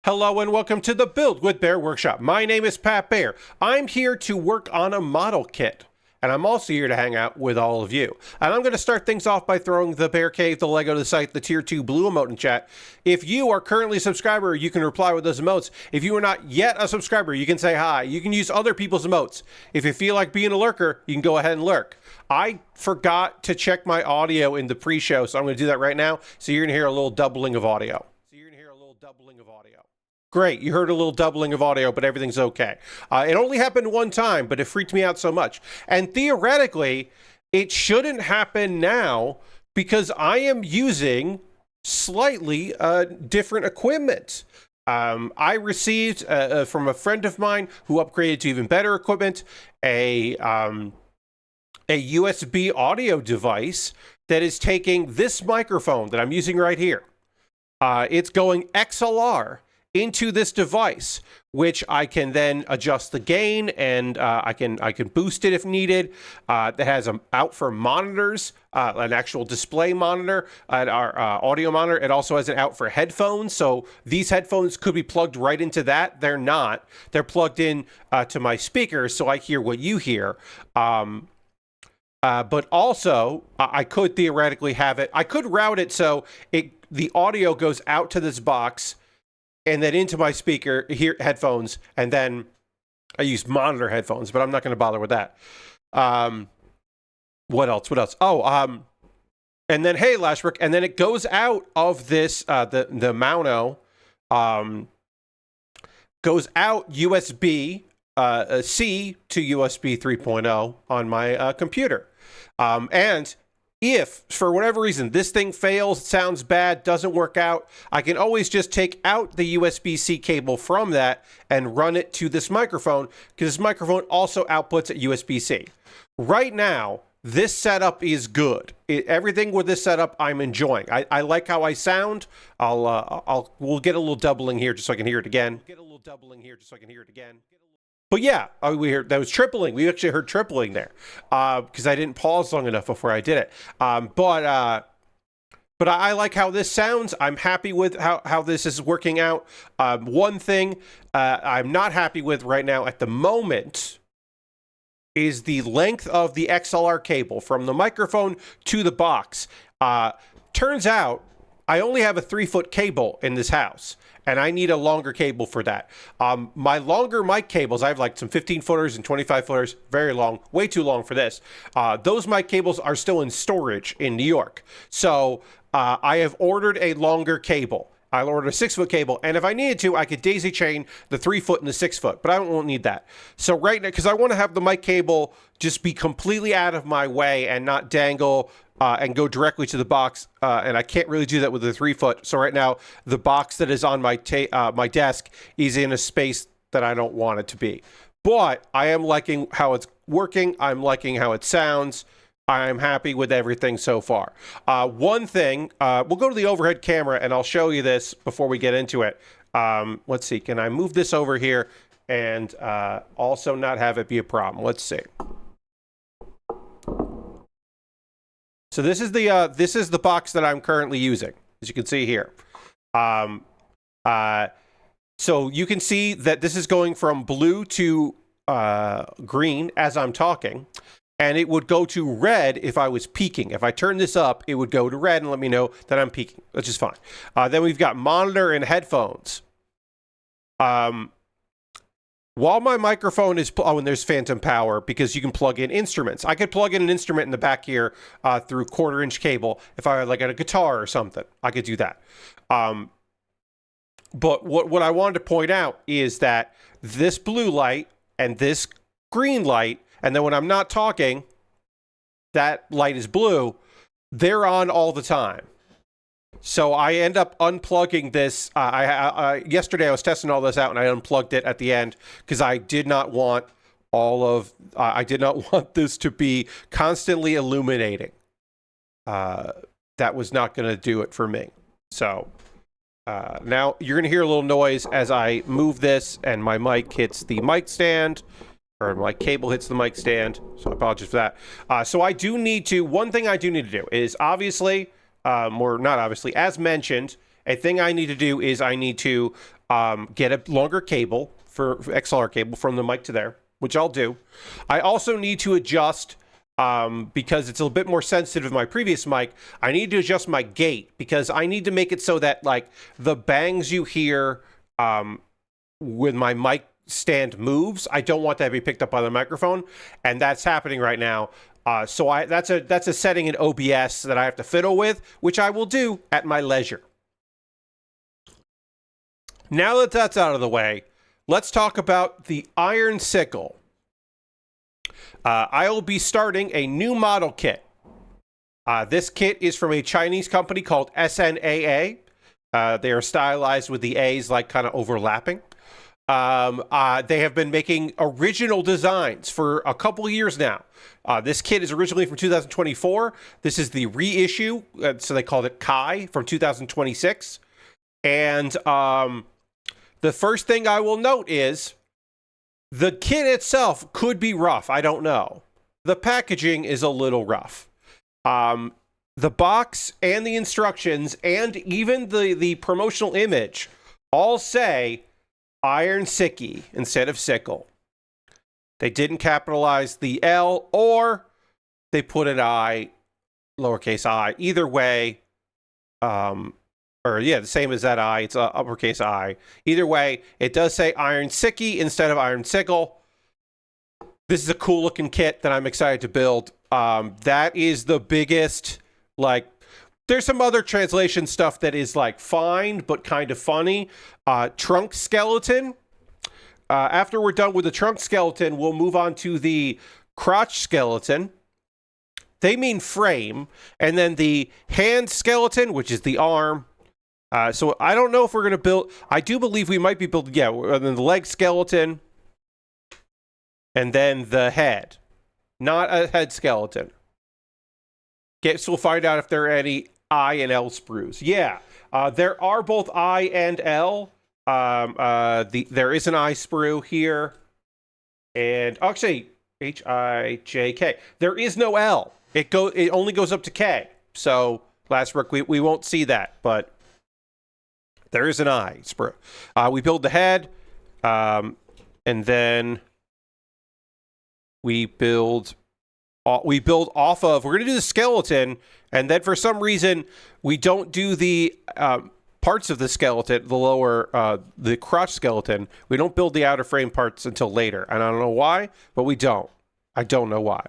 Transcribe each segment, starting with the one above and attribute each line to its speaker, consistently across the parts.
Speaker 1: Hello and welcome to the Build with Bear Workshop. My name is Pat Baer. I'm here to work on a model kit, and I'm also here to hang out with all of you. And I'm going to start things off by throwing the Bear Cave, the Lego, the site, the Tier 2 blue emote in chat. If you are currently a subscriber, you can reply with those emotes. If you are not yet a subscriber, you can say hi. You can use other people's emotes. If you feel like being a lurker, you can go ahead and lurk. I forgot to check my audio in the pre-show, so I'm going to do that right now. So you're going to hear a little doubling of audio. Great, you heard a little doubling of audio, but everything's okay. It only happened one time, but it freaked me out so much. And theoretically, it shouldn't happen now because I am using slightly different equipment. I received from a friend of mine who upgraded to even better equipment, a USB audio device that is taking this microphone that I'm using right here. It's going XLR into this device, which I can then adjust the gain and I can boost it if needed. That has out for monitors, an actual display monitor, our audio monitor. It also has an out for headphones. So these headphones could be plugged right into that. They're not. They're plugged in to my speakers, so I hear what you hear. But also, I could theoretically have it. I could route it so the audio goes out to this box and then into my speaker here headphones, and then I use monitor headphones, but I'm not going to bother with that. What else? Oh, and then hey, Lashbrook, and then it goes out of this the Mauno, goes out USB C to USB 3.0 on my computer, and if, for whatever reason, this thing fails, sounds bad, doesn't work out, I can always just take out the USB-C cable from that and run it to this microphone, because this microphone also outputs at USB-C. Right now, this setup is good. Everything with this setup, I'm enjoying. I like how I sound. We'll get a little doubling here just so I can hear it again. But yeah, that was tripling. We actually heard tripling there because I didn't pause long enough before I did it. But I like how this sounds. I'm happy with how this is working out. One thing I'm not happy with right now at the moment is the length of the XLR cable from the microphone to the box. Turns out I only have a 3-foot cable in this house, and I need a longer cable for that. My longer mic cables, I have like some 15-footers and 25-footers, very long, way too long for this. Those mic cables are still in storage in New York. So I have ordered a longer cable. I'll order a 6-foot cable, and if I needed to, I could daisy chain the 3-foot and the 6-foot, but I won't need that. So right now, because I want to have the mic cable just be completely out of my way and not dangle and go directly to the box, and I can't really do that with the 3-foot. So right now, the box that is on my my desk is in a space that I don't want it to be. But I am liking how it's working. I'm liking how it sounds. I'm happy with everything so far. One thing, we'll go to the overhead camera, and I'll show you this before we get into it. Let's see. Can I move this over here and also not have it be a problem? Let's see. So this is the box that I'm currently using, as you can see here. So you can see that this is going from blue to green as I'm talking, and it would go to red if I was peaking. If I turn this up, it would go to red and let me know that I'm peaking, which is fine. Then we've got monitor and headphones. While my microphone is, and there's phantom power because you can plug in instruments. I could plug in an instrument in the back here through 1/4-inch cable. If I had like a guitar or something, I could do that. But what I wanted to point out is that this blue light and this green light, and then when I'm not talking, that light is blue, they're on all the time. So I end up unplugging this. Yesterday I was testing all this out, and I unplugged it at the end because I did not want I did not want this to be constantly illuminating. That was not going to do it for me. So now you're going to hear a little noise as I move this, and my mic hits the mic stand, or my cable hits the mic stand. So I apologize for that. So I do need to. One thing I do need to do is obviously. Or not obviously, as mentioned, a thing I need to do is I need to get a longer cable for XLR cable from the mic to there, which I'll do. I also need to adjust, because it's a bit more sensitive than my previous mic, I need to adjust my gate because I need to make it so that like the bangs you hear when my mic stand moves, I don't want that to be picked up by the microphone, and that's happening right now. So that's a setting in OBS that I have to fiddle with, which I will do at my leisure. Now that that's out of the way, let's talk about the Iron Sickle. I will be starting a new model kit. This kit is from a Chinese company called SNAA. They are stylized with the A's like kind of overlapping. They have been making original designs for a couple of years now. This kit is originally from 2024. This is the reissue, so they called it Kai from 2026. And the first thing I will note is the kit itself could be rough. I don't know. The packaging is a little rough. The box and the instructions and even the promotional image all say Iron Sicky instead of Sickle. They didn't capitalize the L, or they put an I, lowercase I. Either way, the same as that I, it's uppercase I. Either way, it does say Iron Sicky instead of Iron Sickle. This is a cool looking kit that I'm excited to build. That is the biggest, like, there's some other translation stuff that is like fine, but kind of funny. Trunk skeleton. After we're done with the trunk skeleton, we'll move on to the crotch skeleton. They mean frame. And then the hand skeleton, which is the arm. So I don't know if we're going to build, I do believe we might be building, and then the leg skeleton. And then the head. Not a head skeleton. Guess we'll find out if there are any I and L sprues. Yeah, there are both I and L. There is an I sprue here, and actually HIJK. There is no L. It only goes up to K. So last work we won't see that, but there is an I sprue. We build the head, and then we build off of. We're gonna do the skeleton. And then for some reason, we don't do the parts of the skeleton, the lower, the crotch skeleton. We don't build the outer frame parts until later. And I don't know why, but we don't. I don't know why.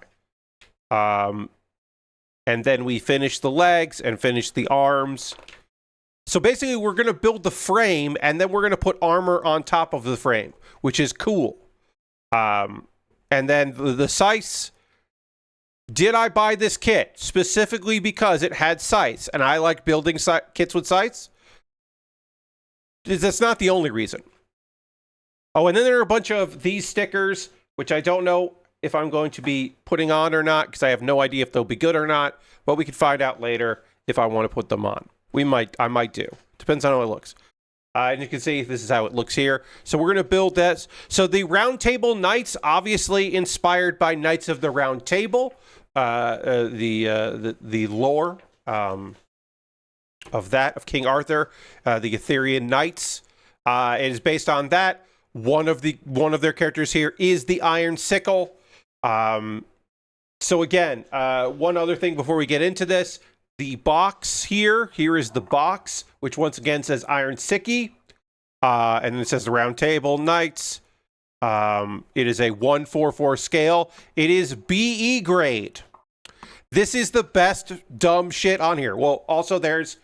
Speaker 1: And then we finish the legs and finish the arms. So basically, we're going to build the frame, and then we're going to put armor on top of the frame, which is cool. And then the sights. Did I buy this kit specifically because it had sights and I like building kits with sights? That's not the only reason. Oh, and then there are a bunch of these stickers, which I don't know if I'm going to be putting on or not because I have no idea if they'll be good or not, but we can find out later if I want to put them on. I might do. Depends on how it looks. And you can see this is how it looks here. So we're going to build that. So the Round Table Knights, obviously inspired by Knights of the Round Table. The lore of King Arthur, the Arthurian Knights. It is based on that. One of their characters here is the Iron Sickle. So again, one other thing before we get into this, the box here is the box, which once again says Iron Sicky, and then it says the Round Table Knights. It is a 1/4/4 scale. It is BE grade. This is the best dumb shit on here. Well, also there's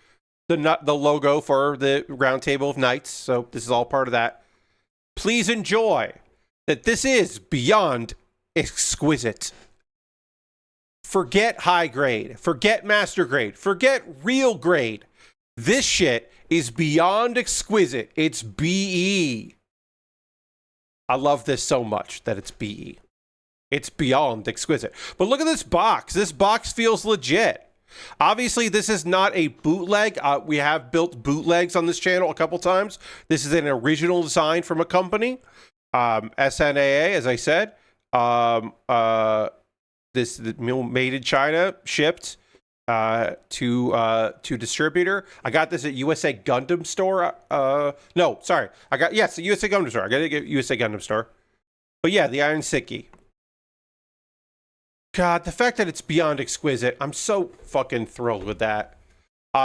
Speaker 1: the logo for the Round Table of Knights, so this is all part of that. Please enjoy that this is beyond exquisite. Forget high grade, forget master grade, forget real grade. This shit is beyond exquisite. It's BE. I love this so much that it's BE. It's beyond exquisite. But look at this box. This box feels legit. Obviously, this is not a bootleg. We have built bootlegs on this channel a couple times. This is an original design from a company. SNAA, as I said. This made in China, shipped. to distributor. I got this at USA Gundam store. No, sorry. The USA Gundam store. I got it at USA Gundam store. But yeah, the Iron Sicky. God, the fact that it's beyond exquisite, I'm so fucking thrilled with that.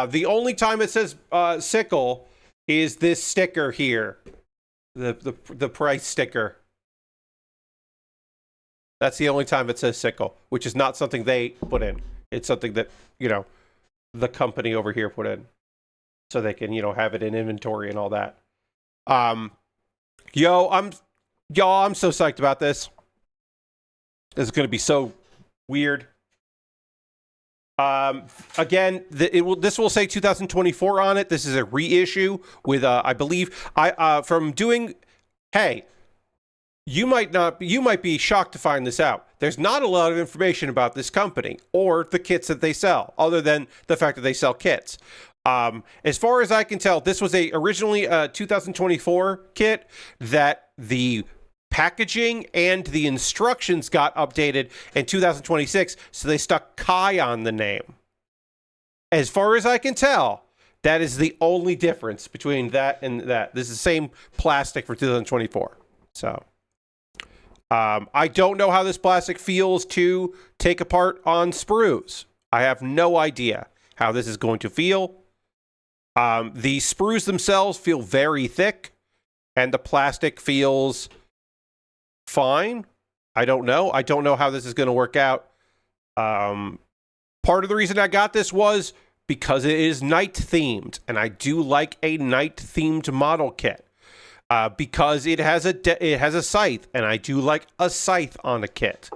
Speaker 1: The only time it says Sickle is this sticker here. The price sticker. That's the only time it says Sickle, which is not something they put in. It's something that, the company over here put in. So they can, have it in inventory and all that. I'm so psyched about this. This is going to be so weird. Again, this will say 2024 on it. This is a reissue with, I believe, from doing. Hey, you might be shocked to find this out. There's not a lot of information about this company or the kits that they sell, other than the fact that they sell kits. As far as I can tell, this was originally a 2024 kit that the packaging and the instructions got updated in 2026, so they stuck Kai on the name. As far as I can tell, that is the only difference between that and that. This is the same plastic for 2024. So, I don't know how this plastic feels to take apart on sprues. I have no idea how this is going to feel. The sprues themselves feel very thick, and the plastic feels fine. I don't know. I don't know how this is going to work out. Part of the reason I got this was because it is night themed, and I do like a night themed model kit. Because it has a scythe, and I do like a scythe on a kit.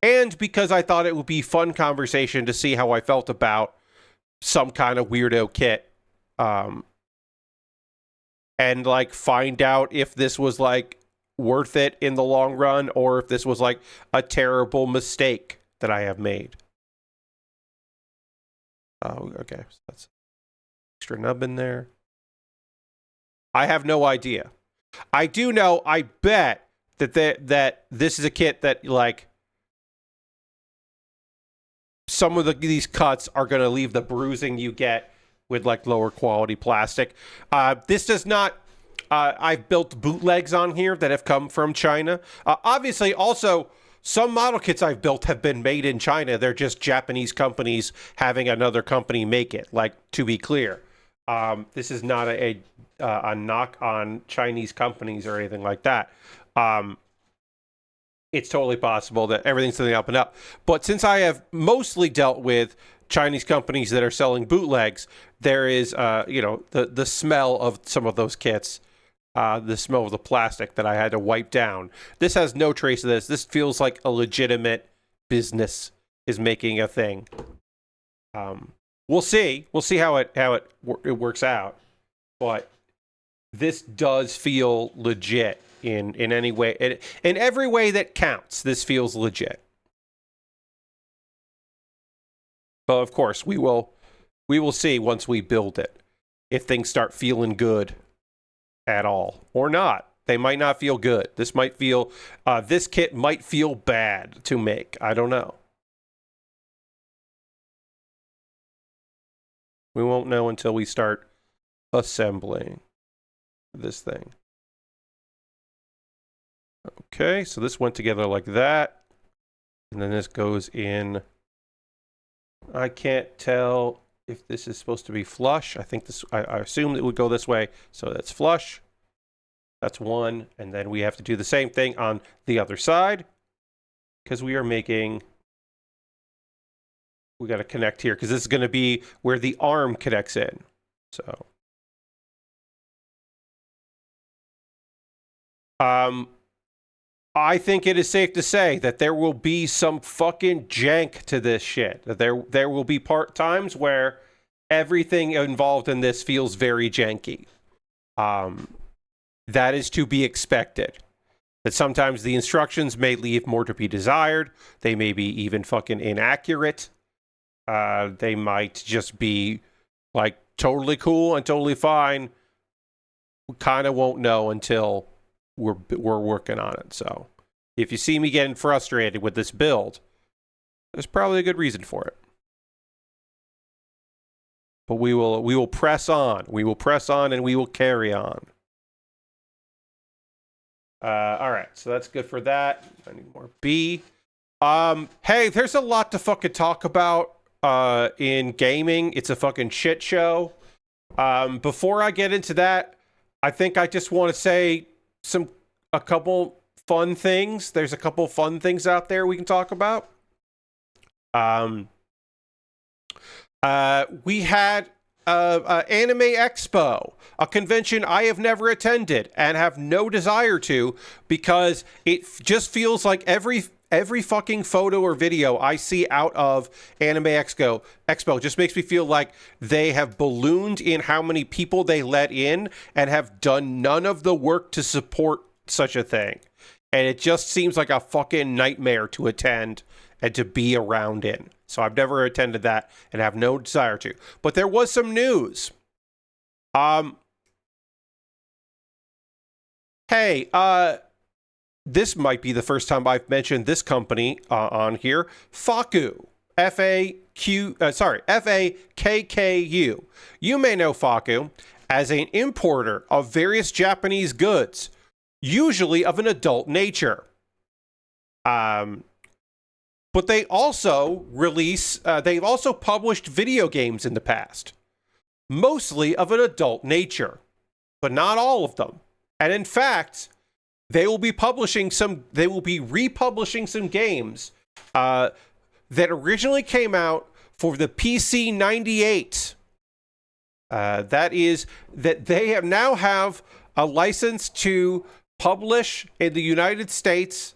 Speaker 1: And because I thought it would be fun conversation to see how I felt about some kind of weirdo kit. And find out if this was worth it in the long run, or if this was a terrible mistake that I have made. Oh, okay. So that's extra nub in there. I have no idea. I do know, I bet that this is a kit that some of these cuts are going to leave the bruising you get with lower quality plastic. This does not. I've built bootlegs on here that have come from China. Obviously, also some model kits I've built have been made in China. They're just Japanese companies having another company make it. To be clear, this is not a knock on Chinese companies or anything like that. It's totally possible that everything's something up and up. But since I have mostly dealt with Chinese companies that are selling bootlegs, there is, the smell of some of those kits, the smell of the plastic that I had to wipe down. This has no trace of this. This feels like a legitimate business is making a thing. We'll see. We'll see how it works out. But this does feel legit in any way. In every way that counts, this feels legit. But of course, we will see once we build it if things start feeling good at all or not. They might not feel good. This kit might feel bad to make. I don't know. We won't know until we start assembling this thing. Okay, so this went together like that. And then this goes in. I can't tell if this is supposed to be flush. I think this, I assume it would go this way. So that's flush. That's one. And then we have to do the same thing on the other side, because we got to connect here, because this is going to be where the arm connects in. So. I think it is safe to say that there will be some fucking jank to this shit. That there will be times where everything involved in this feels very janky. That is to be expected. That sometimes the instructions may leave more to be desired. They may be even fucking inaccurate. They might just be totally cool and totally fine. We kind of won't know until we're working on it. So if you see me getting frustrated with this build, there's probably a good reason for it. but we will press on. We will press on, and we will carry on. All right, so that's good for that. I need more B. Hey, there's a lot to fucking talk about in gaming. It's a fucking shit show. Before I get into that, I think I just want to say a couple fun things. There's a couple fun things out there we can talk about. We had Anime Expo, a convention I have never attended and have no desire to, because it just feels like every fucking photo or video I see out of Anime Expo just makes me feel like they have ballooned in how many people they let in and have done none of the work to support such a thing. And it just seems like a fucking nightmare to attend and to be around in. So I've never attended that and have no desire to. But there was some news. This might be the first time I've mentioned this company on here. Faku. F-A-K-K-U. You may know Faku as an importer of various Japanese goods, usually of an adult nature. But they also they've also published video games in the past, mostly of an adult nature, but not all of them. And in fact, they will be republishing some games that originally came out for the PC 98. That they now have a license to publish in the United States.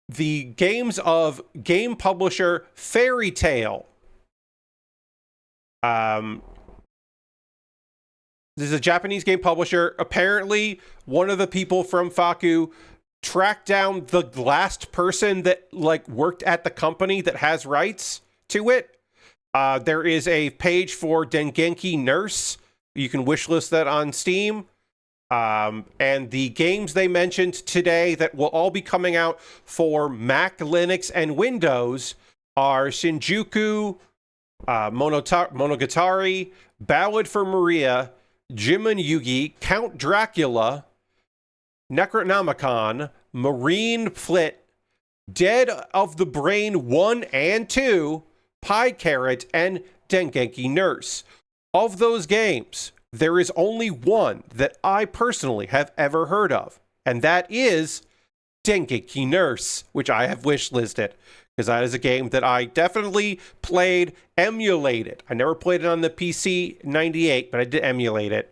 Speaker 1: The games of game publisher Fairy Tail. This is a Japanese game publisher. Apparently, one of the people from Faku tracked down the last person that worked at the company that has rights to it. There is a page for Dengenki Nurse. You can wishlist that on Steam. And the games they mentioned today that will all be coming out for Mac, Linux, and Windows are Shinjuku, Monogatari, Ballad for Maria, Jimin Yugi, Count Dracula, Necronomicon, Marine Flit, Dead of the Brain 1 and 2, Pie Carrot, and Dengenki Nurse. Of those games, there is only one that I personally have ever heard of, and that is Dengenki Nurse, which I have wishlisted, because that is a game that I definitely played emulated. I never played it on the PC 98, but I did emulate it.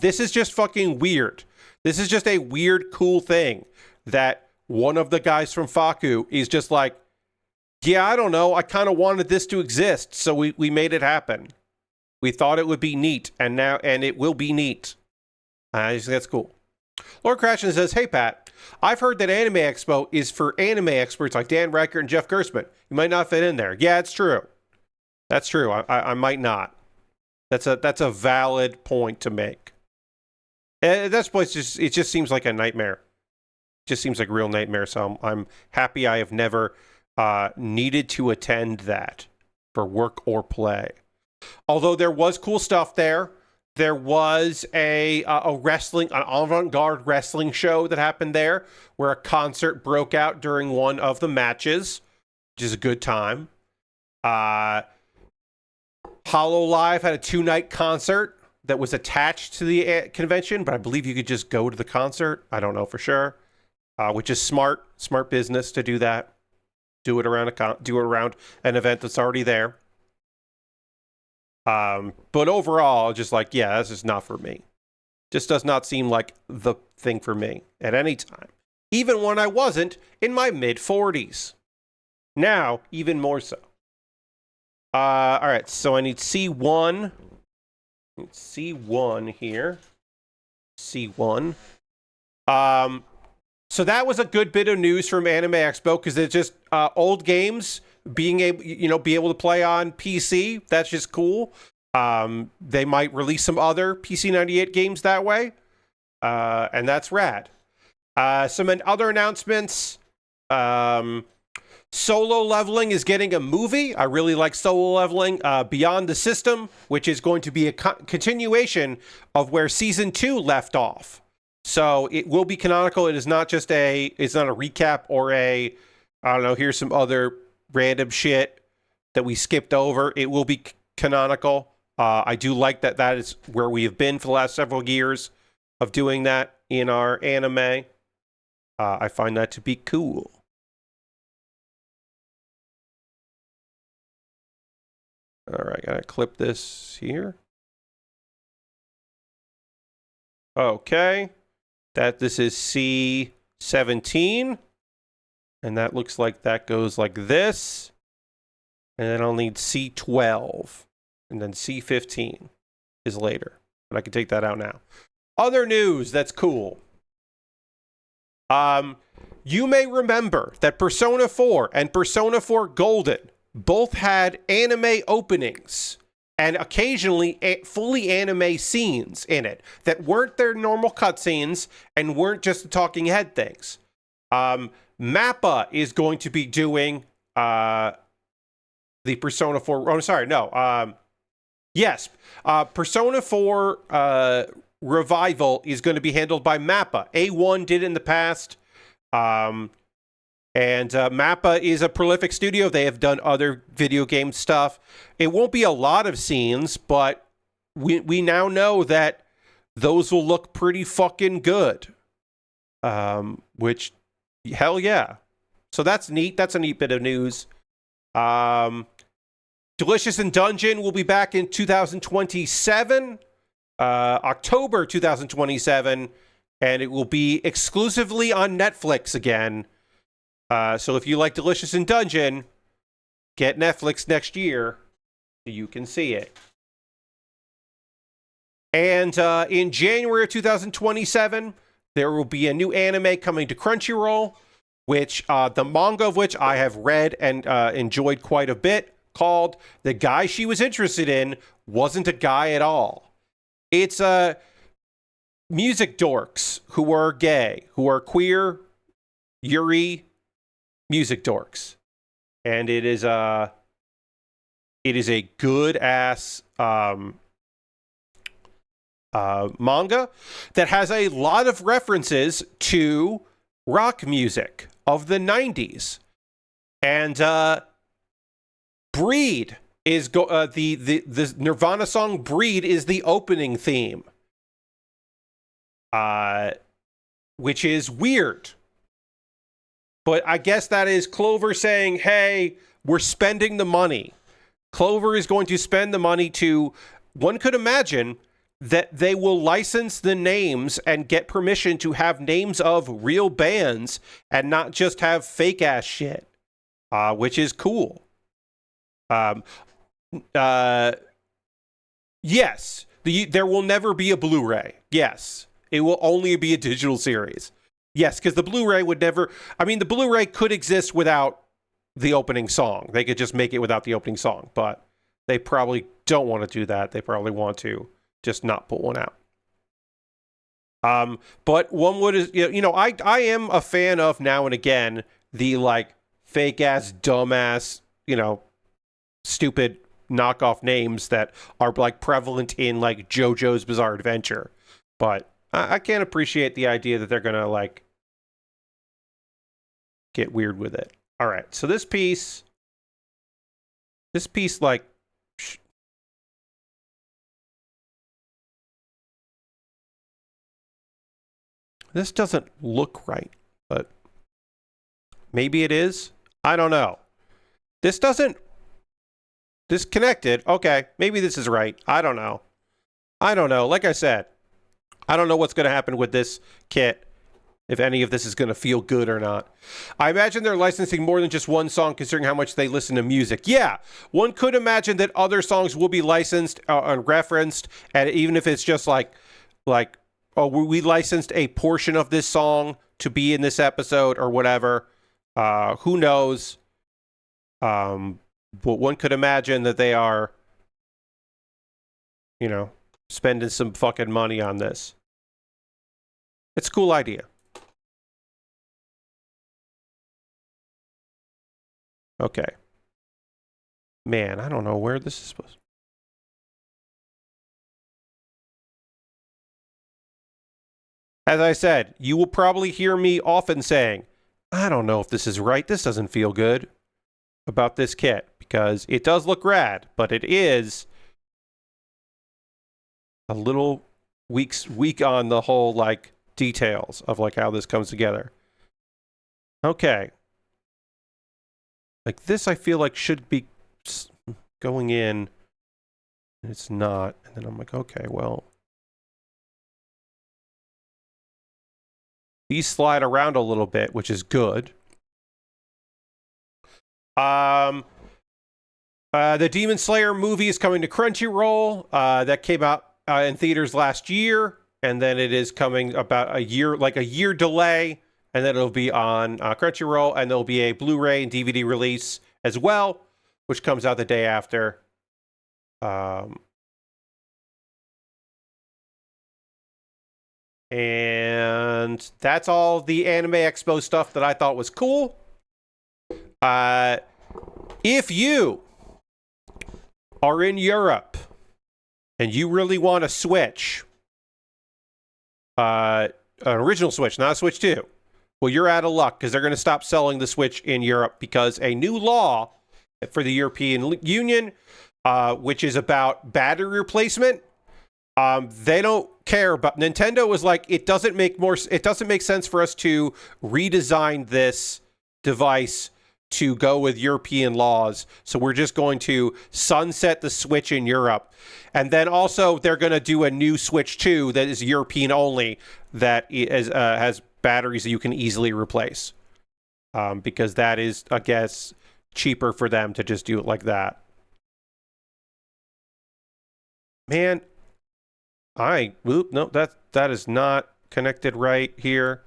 Speaker 1: This is just fucking weird. This is just a weird, cool thing that one of the guys from Faku is just like, yeah, I don't know, I kind of wanted this to exist, so we made it happen. We thought it would be neat, and it will be neat. I just think that's cool. Lord Crashin says, hey, Pat, I've heard that Anime Expo is for anime experts like Dan Reichert and Jeff Gerstmann. You might not fit in there. Yeah, it's true. That's true. I might not. That's a valid point to make. And this place it just seems like a nightmare. It just seems like a real nightmare. So I'm happy I have never needed to attend that for work or play. Although there was cool stuff there. There was an avant-garde wrestling show that happened there where a concert broke out during one of the matches, which is a good time. Hololive had a 2-night concert that was attached to the convention, but I believe you could just go to the concert. I don't know for sure, which is smart business to do that. Do it around an event that's already there. But overall, just like, yeah, that's just not for me. Just does not seem like the thing for me at any time. Even when I wasn't in my mid-40s. Now, even more so. All right, so I need C1. C1 here. C1. So that was a good bit of news from Anime Expo, because it's just old games being able, be able to play on PC. That's just cool. They might release some other PC 98 games that way, and that's rad. Some other announcements. Solo Leveling is getting a movie. I really like Solo Leveling. Beyond the System, which is going to be a continuation of where season 2 left off. So it will be canonical. It is not just it's not a recap or I don't know, here's some other random shit that we skipped over. It will be canonical. I do like that is where we have been for the last several years of doing that in our anime. I find that to be cool. All right, gotta clip this here. Okay, this is C17, and that looks like that goes like this, and then I'll need C12, and then C15 is later, but I can take that out now. Other news that's cool. You may remember that Persona 4 and Persona 4 Golden both had anime openings and occasionally fully anime scenes in it that weren't their normal cutscenes and weren't just the talking head things. Mappa is going to be doing the Persona 4. Oh, sorry, no. Yes, Persona 4 Revival is going to be handled by Mappa. A1 did in the past. And Mappa is a prolific studio. They have done other video game stuff. It won't be a lot of scenes, but we now know that those will look pretty fucking good. Which, hell yeah. So that's neat. That's a neat bit of news. Delicious in Dungeon will be back in 2027. October 2027. And it will be exclusively on Netflix again. So if you like Delicious in Dungeon, get Netflix next year so you can see it. And in January of 2027, there will be a new anime coming to Crunchyroll, which the manga of which I have read and enjoyed quite a bit, called The Guy She Was Interested In Wasn't a Guy at All. It's music dorks who are gay, who are queer, yuri music dorks, and it is a good ass manga that has a lot of references to rock music of the 90s, and Breed is the Nirvana song Breed is the opening theme, which is weird. But I guess that is Clover saying, hey, we're spending the money. Clover is going to spend the money to, one could imagine that they will license the names and get permission to have names of real bands and not just have fake ass shit, which is cool. Yes, there will never be a Blu-ray. Yes, it will only be a digital series. Yes, because the Blu-ray would never... I mean, the Blu-ray could exist without the opening song. They could just make it without the opening song, but they probably don't want to do that. They probably want to just not put one out. But one would... I am a fan of, now and again, the, like, fake-ass, dumbass, stupid knockoff names that are, like, prevalent in, like, JoJo's Bizarre Adventure. But I can't appreciate the idea that they're going to, like, get weird with it. All right, so this piece, like, this doesn't look right, but maybe it is. I don't know. This doesn't, disconnected. Okay, maybe this is right. I don't know. Like I said, I don't know what's going to happen with this kit, if any of this is going to feel good or not. I imagine they're licensing more than just one song, considering how much they listen to music. Yeah, one could imagine that other songs will be licensed and referenced, and even if it's just like, oh, we licensed a portion of this song to be in this episode or whatever. Who knows? But one could imagine that they are, spending some fucking money on this. It's a cool idea. Okay. Man, I don't know where this is supposed to... As I said, you will probably hear me often saying, I don't know if this is right. This doesn't feel good about this kit, because it does look rad, but it is a little weak on the whole, like, details of, like, how this comes together. Okay. Like, this I feel like should be going in, and it's not. And then I'm like, okay, well... These slide around a little bit, which is good. The Demon Slayer movie is coming to Crunchyroll. That came out in theaters last year, and then it is coming about a year delay, and then it'll be on Crunchyroll, and there'll be a Blu-ray and DVD release as well, which comes out the day after. And that's all the Anime Expo stuff that I thought was cool. If you are in Europe and you really want a Switch, an original Switch, not a Switch 2, well, you're out of luck, because they're going to stop selling the Switch in Europe because a new law for the European Union, which is about battery replacement, they don't care about... Nintendo was like, it doesn't make sense for us to redesign this device to go with European laws, so we're just going to sunset the Switch in Europe. And then also they're going to do a new Switch 2 that is European only, that has batteries that you can easily replace, because that is, I guess, cheaper for them to just do it like that. Man, no, that is not connected right here.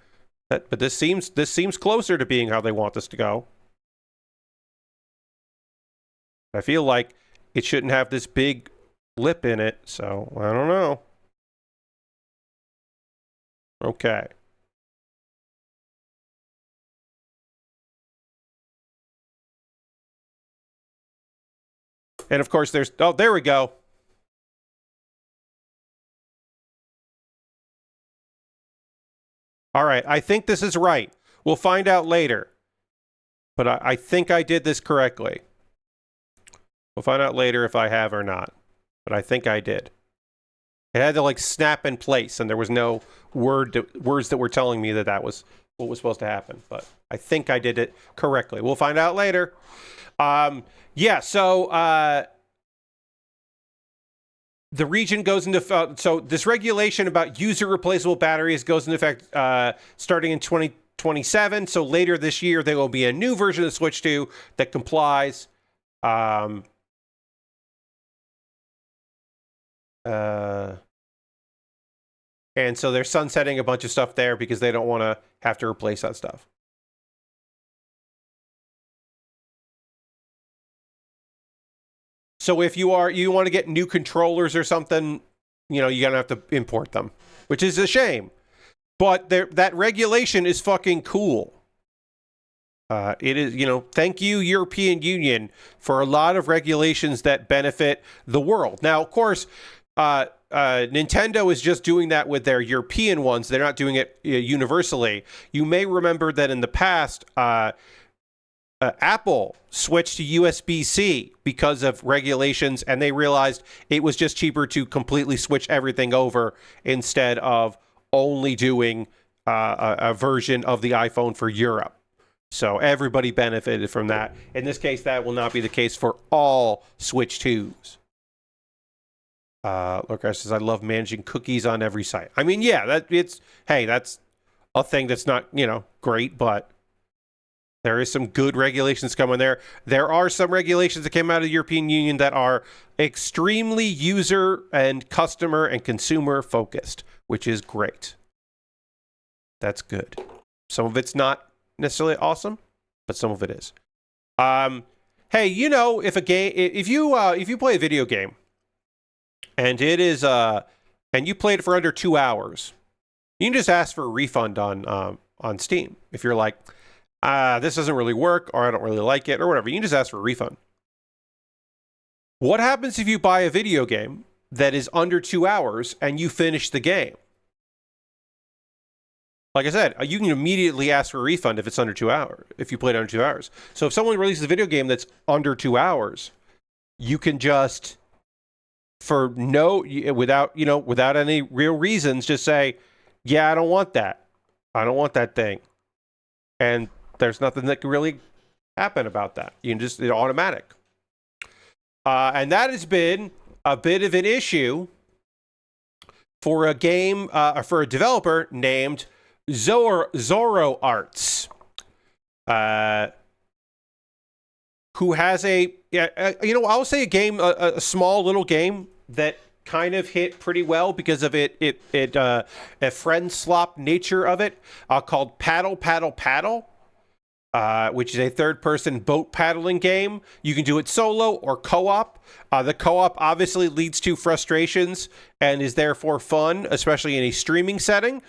Speaker 1: But this seems closer to being how they want this to go. I feel like it shouldn't have this big lip in it, so I don't know. Okay. And of course there's... Oh, there we go. All right, I think this is right. We'll find out later. But I think I did this correctly. We'll find out later if I have or not. But I think I did. It had to, like, snap in place, and there was no words that were telling me that was what was supposed to happen. But I think I did it correctly. We'll find out later. Yeah, so... the region goes into... so this regulation about user replaceable batteries goes into effect starting in 2027. So later this year, there will be a new version of the Switch 2 that complies. And so they're sunsetting a bunch of stuff there because they don't want to have to replace that stuff. So if you want to get new controllers or something, you're going to have to import them, which is a shame. But that regulation is fucking cool. It is, thank you, European Union, for a lot of regulations that benefit the world. Now, of course, Nintendo is just doing that with their European ones. They're not doing it universally. You may remember that in the past, Apple switched to USB-C because of regulations, and they realized it was just cheaper to completely switch everything over instead of only doing a version of the iPhone for Europe. So everybody benefited from that. In this case, that will not be the case for all Switch 2s. Look, I says, I love managing cookies on every site. I mean, yeah, that's a thing that's not, great, but there is some good regulations coming there. There are some regulations that came out of the European Union that are extremely user and customer and consumer focused, which is great. That's good. Some of it's not necessarily awesome, but some of it is. Hey, if you play a video game and it is and you played it for under 2 hours, you can just ask for a refund on Steam. If you're like, this doesn't really work, or I don't really like it, or whatever. You can just ask for a refund. What happens if you buy a video game that is under 2 hours and you finish the game? Like I said, you can immediately ask for a refund if it's under 2 hours, if you played under 2 hours. So if someone releases a video game that's under 2 hours, you can just, without any real reasons, just say, yeah, I don't want that. I don't want that thing. And there's nothing that can really happen about that. You can just, it's automatic. And that has been a bit of an issue for a game, for a developer named Zorro Arts, who has I'll say a small little game that kind of hit pretty well because of a friend slop nature of it, called Paddle Paddle Paddle. Which is a third-person boat paddling game. You can do it solo or co-op. The co-op obviously leads to frustrations and is therefore fun, especially in a streaming setting.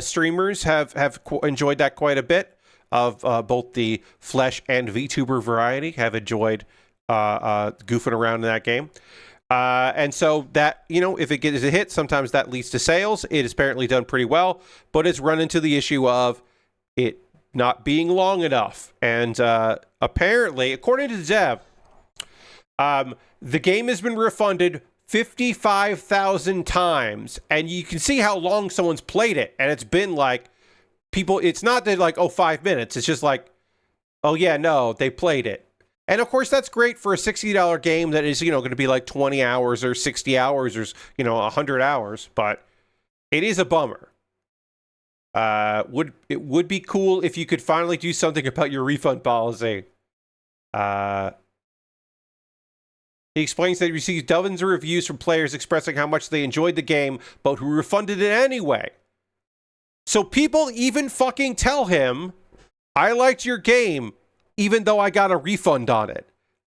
Speaker 1: Streamers have enjoyed that quite a bit. Of both the Flesh and VTuber variety have enjoyed goofing around in that game. And so that, if it gets a hit, sometimes that leads to sales. It is apparently done pretty well, but it's run into the issue of it not being long enough. And apparently, according to the dev, the game has been refunded 55,000 times. And you can see how long someone's played it. And it's been like, it's not that like, 5 minutes. It's just like, oh yeah, no, they played it. And of course, that's great for a $60 game that is, going to be like 20 hours or 60 hours or, 100 hours. But it is a bummer. It would be cool if you could finally do something about your refund policy. He explains that he received dozens of reviews from players expressing how much they enjoyed the game, but who refunded it anyway. So people even fucking tell him, I liked your game, even though I got a refund on it.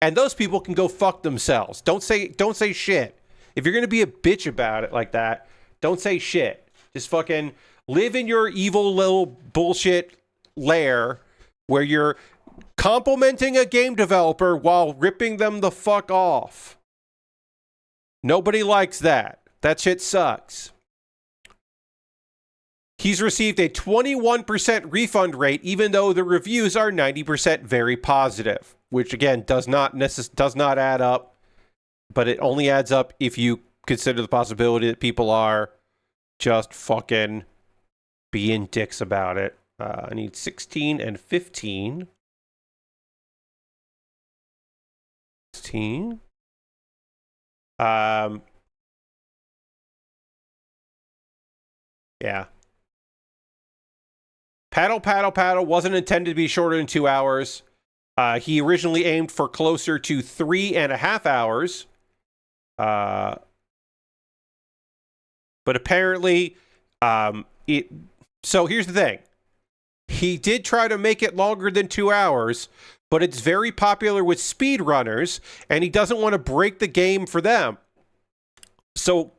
Speaker 1: And those people can go fuck themselves. Don't say shit. If you're going to be a bitch about it like that, don't say shit. Just fucking live in your evil little bullshit lair where you're complimenting a game developer while ripping them the fuck off. Nobody likes that. That shit sucks. He's received a 21% refund rate, even though the reviews are 90% very positive, which again does not add up, but it only adds up if you consider the possibility that people are just fucking being dicks about it. I need 16 and 15. 16. Yeah. Paddle Paddle Paddle wasn't intended to be shorter than 2 hours. He originally aimed for closer to 3.5 hours. But apparently, so here's the thing. He did try to make it longer than 2 hours, but it's very popular with speedrunners, and he doesn't want to break the game for them. So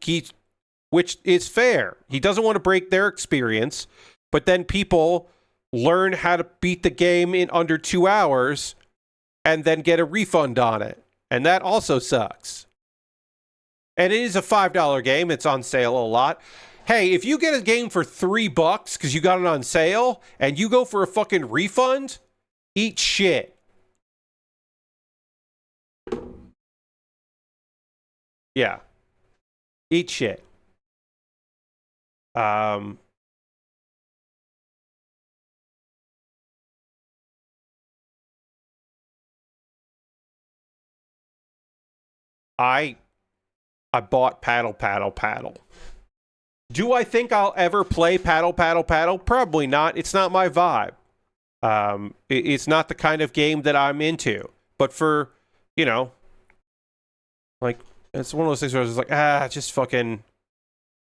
Speaker 1: which is fair. He doesn't want to break their experience, but then people learn how to beat the game in under 2 hours and then get a refund on it. And that also sucks. And it is a $5 game. It's on sale a lot. Hey, if you get a game for $3 because you got it on sale and you go for a fucking refund, eat shit. Yeah. Eat shit. I bought Paddle Paddle Paddle. Do I think I'll ever play Paddle Paddle Paddle? Probably not. It's not my vibe. It's not the kind of game that I'm into. But for, like, it's one of those things where I was like, just fucking,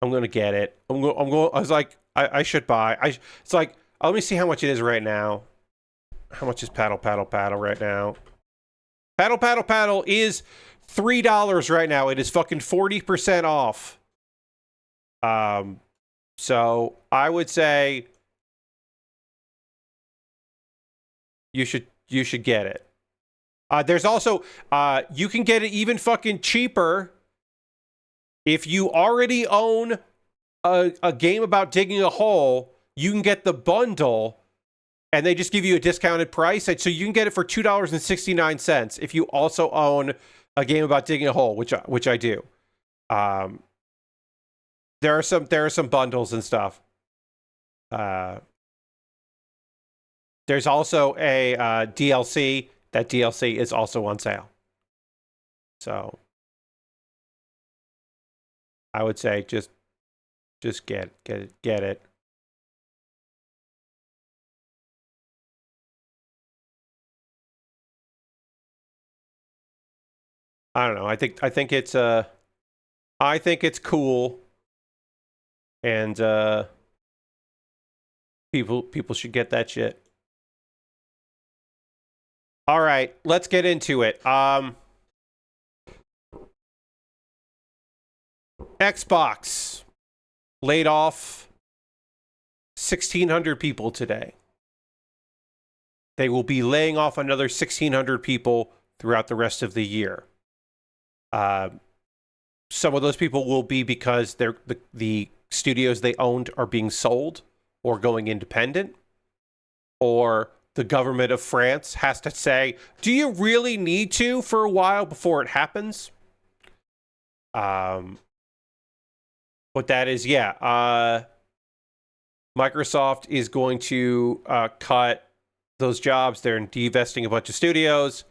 Speaker 1: I'm gonna get it. I was like, I should buy. It's like, let me see how much it is right now. How much is Paddle Paddle Paddle right now? Paddle Paddle Paddle is $3 right now. It is fucking 40% off. So I would say You should get it. There's also you can get it even fucking cheaper if you already own a game about digging a hole. You can get the bundle, and they just give you a discounted price. So you can get it for $2.69 if you also own a game about digging a hole, which I do. There are some bundles and stuff. There's also a DLC. That DLC is also on sale. So I would say just get it. I don't know. I think it's cool, and people should get that shit. All right, let's get into it. Xbox laid off 1,600 people today. They will be laying off another 1,600 people throughout the rest of the year. Some of those people will be because the studios they owned are being sold or going independent, or the government of France has to say, do you really need to for a while before it happens? But that is, Microsoft is going to cut those jobs. They're divesting a bunch of studios.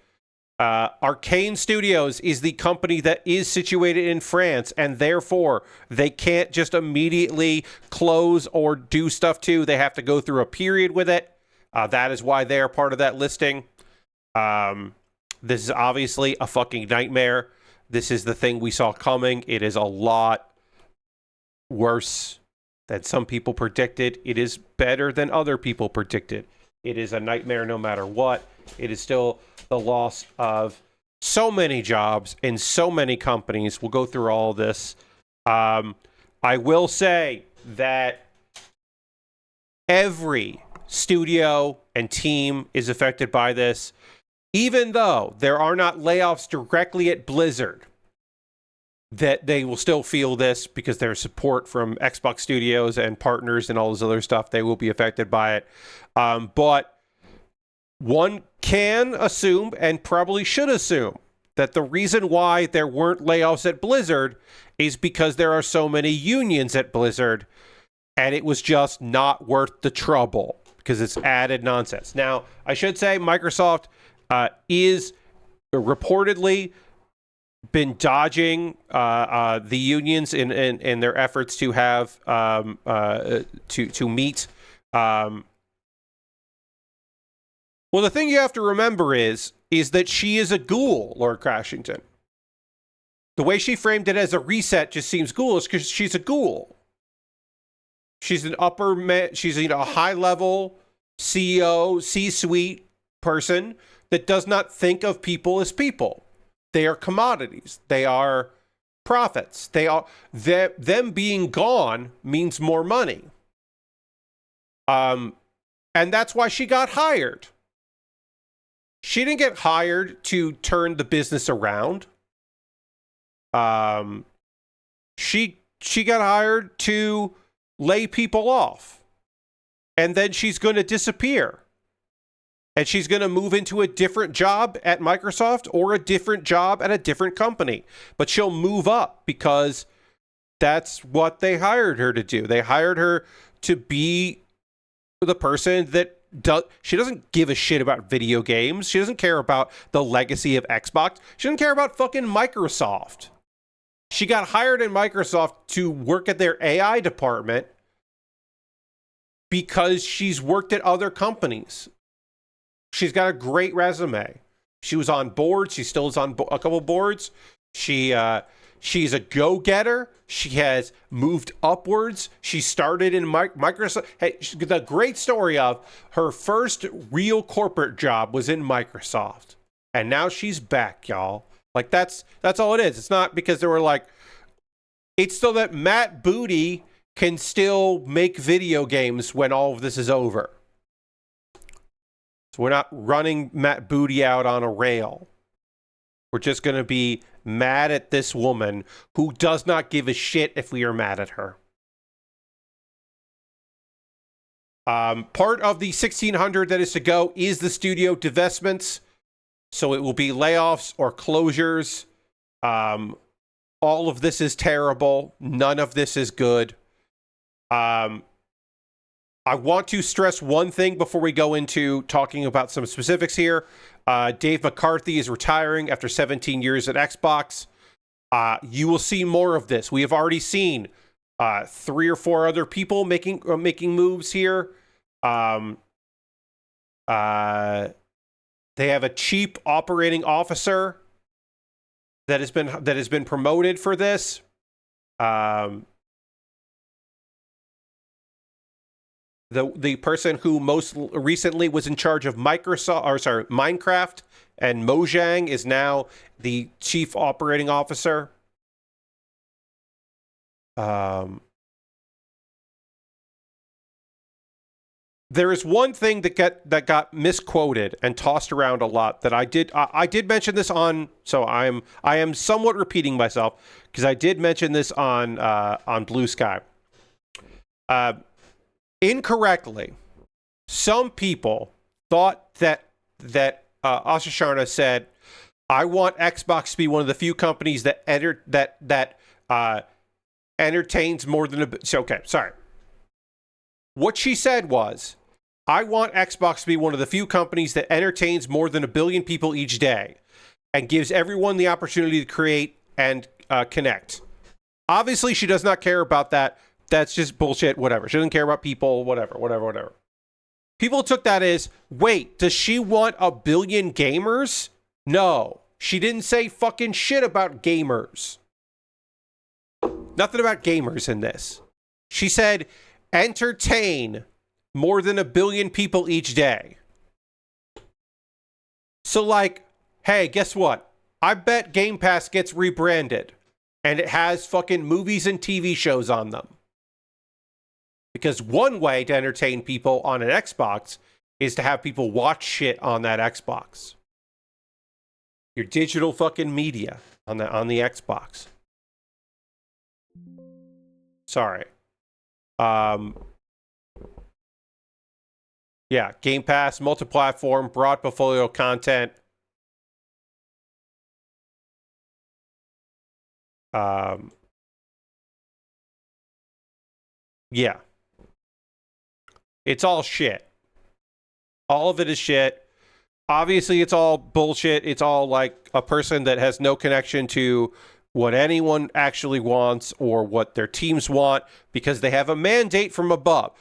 Speaker 1: Arcane Studios is the company that is situated in France, and therefore they can't just immediately close or do stuff too. They have to go through a period with it. That is why they are part of that listing. This is obviously a fucking nightmare. This is the thing we saw coming. It is a lot worse than some people predicted. It is better than other people predicted. It is a nightmare no matter what. It is still the loss of so many jobs in so many companies. We'll go through all of this. I will say that every studio and team is affected by this, even though there are not layoffs directly at Blizzard, that they will still feel this because there's support from Xbox Studios and partners and all this other stuff. They will be affected by it. But one can assume, and probably should assume, that the reason why there weren't layoffs at Blizzard is because there are so many unions at Blizzard, and it was just not worth the trouble because it's added nonsense. Now, I should say Microsoft is reportedly been dodging the unions in their efforts to have to meet. Well, the thing you have to remember is that she is a ghoul, Lord Crashington. The way she framed it as a reset just seems ghoulish because she's a ghoul. She's an she's a high-level CEO, C-suite person that does not think of people as people. They are commodities. They are profits. Them being gone means more money. And that's why she got hired. She didn't get hired to turn the business around. She got hired to lay people off. And then she's going to disappear. And she's going to move into a different job at Microsoft or a different job at a different company. But she'll move up because that's what they hired her to do. They hired her to be the person that she doesn't give a shit about video games. She doesn't care about the legacy of Xbox. She doesn't care about fucking Microsoft. She got hired in Microsoft to work at their AI department because she's worked at other companies. She's got a great resume. She was on boards. She still is on a couple boards. She's a go-getter. She has moved upwards. She started in Microsoft. Hey, the great story of her first real corporate job was in Microsoft. And now she's back, y'all. Like, that's all it is. It's not because they were like, it's so that Matt Booty can still make video games when all of this is over. So we're not running Matt Booty out on a rail. We're just going to be mad at this woman who does not give a shit if we are mad at her. Part of the 1,600 that is to go is the studio divestments. So it will be layoffs or closures. All of this is terrible. None of this is good. I want to stress one thing before we go into talking about some specifics here. Dave McCarthy is retiring after 17 years at Xbox. You will see more of this. We have already seen 3 or 4 other people making moves here. They have a chief operating officer that has been promoted for this. The person who most recently was in charge of Minecraft and Mojang is now the chief operating officer. There is one thing that got misquoted and tossed around a lot that I did mention this on. So I am somewhat repeating myself because I did mention this on Blue Sky. Incorrectly, some people thought that Asha said, "I want Xbox to be one of the few companies that entertains more than a." So, okay, sorry. What she said was, "I want Xbox to be one of the few companies that entertains more than 1 billion people each day, and gives everyone the opportunity to create and connect." Obviously, she does not care about that. That's just bullshit, whatever. She doesn't care about people, whatever. People took that as, wait, does she want 1 billion gamers? No, she didn't say fucking shit about gamers. Nothing about gamers in this. She said, entertain more than 1 billion people each day. So like, hey, guess what? I bet Game Pass gets rebranded and it has fucking movies and TV shows on them. Because one way to entertain people on an Xbox is to have people watch shit on that Xbox. Your digital fucking media on the Xbox. Sorry. Yeah, Game Pass, multi-platform, broad portfolio content. Yeah. It's all shit. All of it is shit. Obviously, it's all bullshit. It's all like a person that has no connection to what anyone actually wants or what their teams want because they have a mandate from above.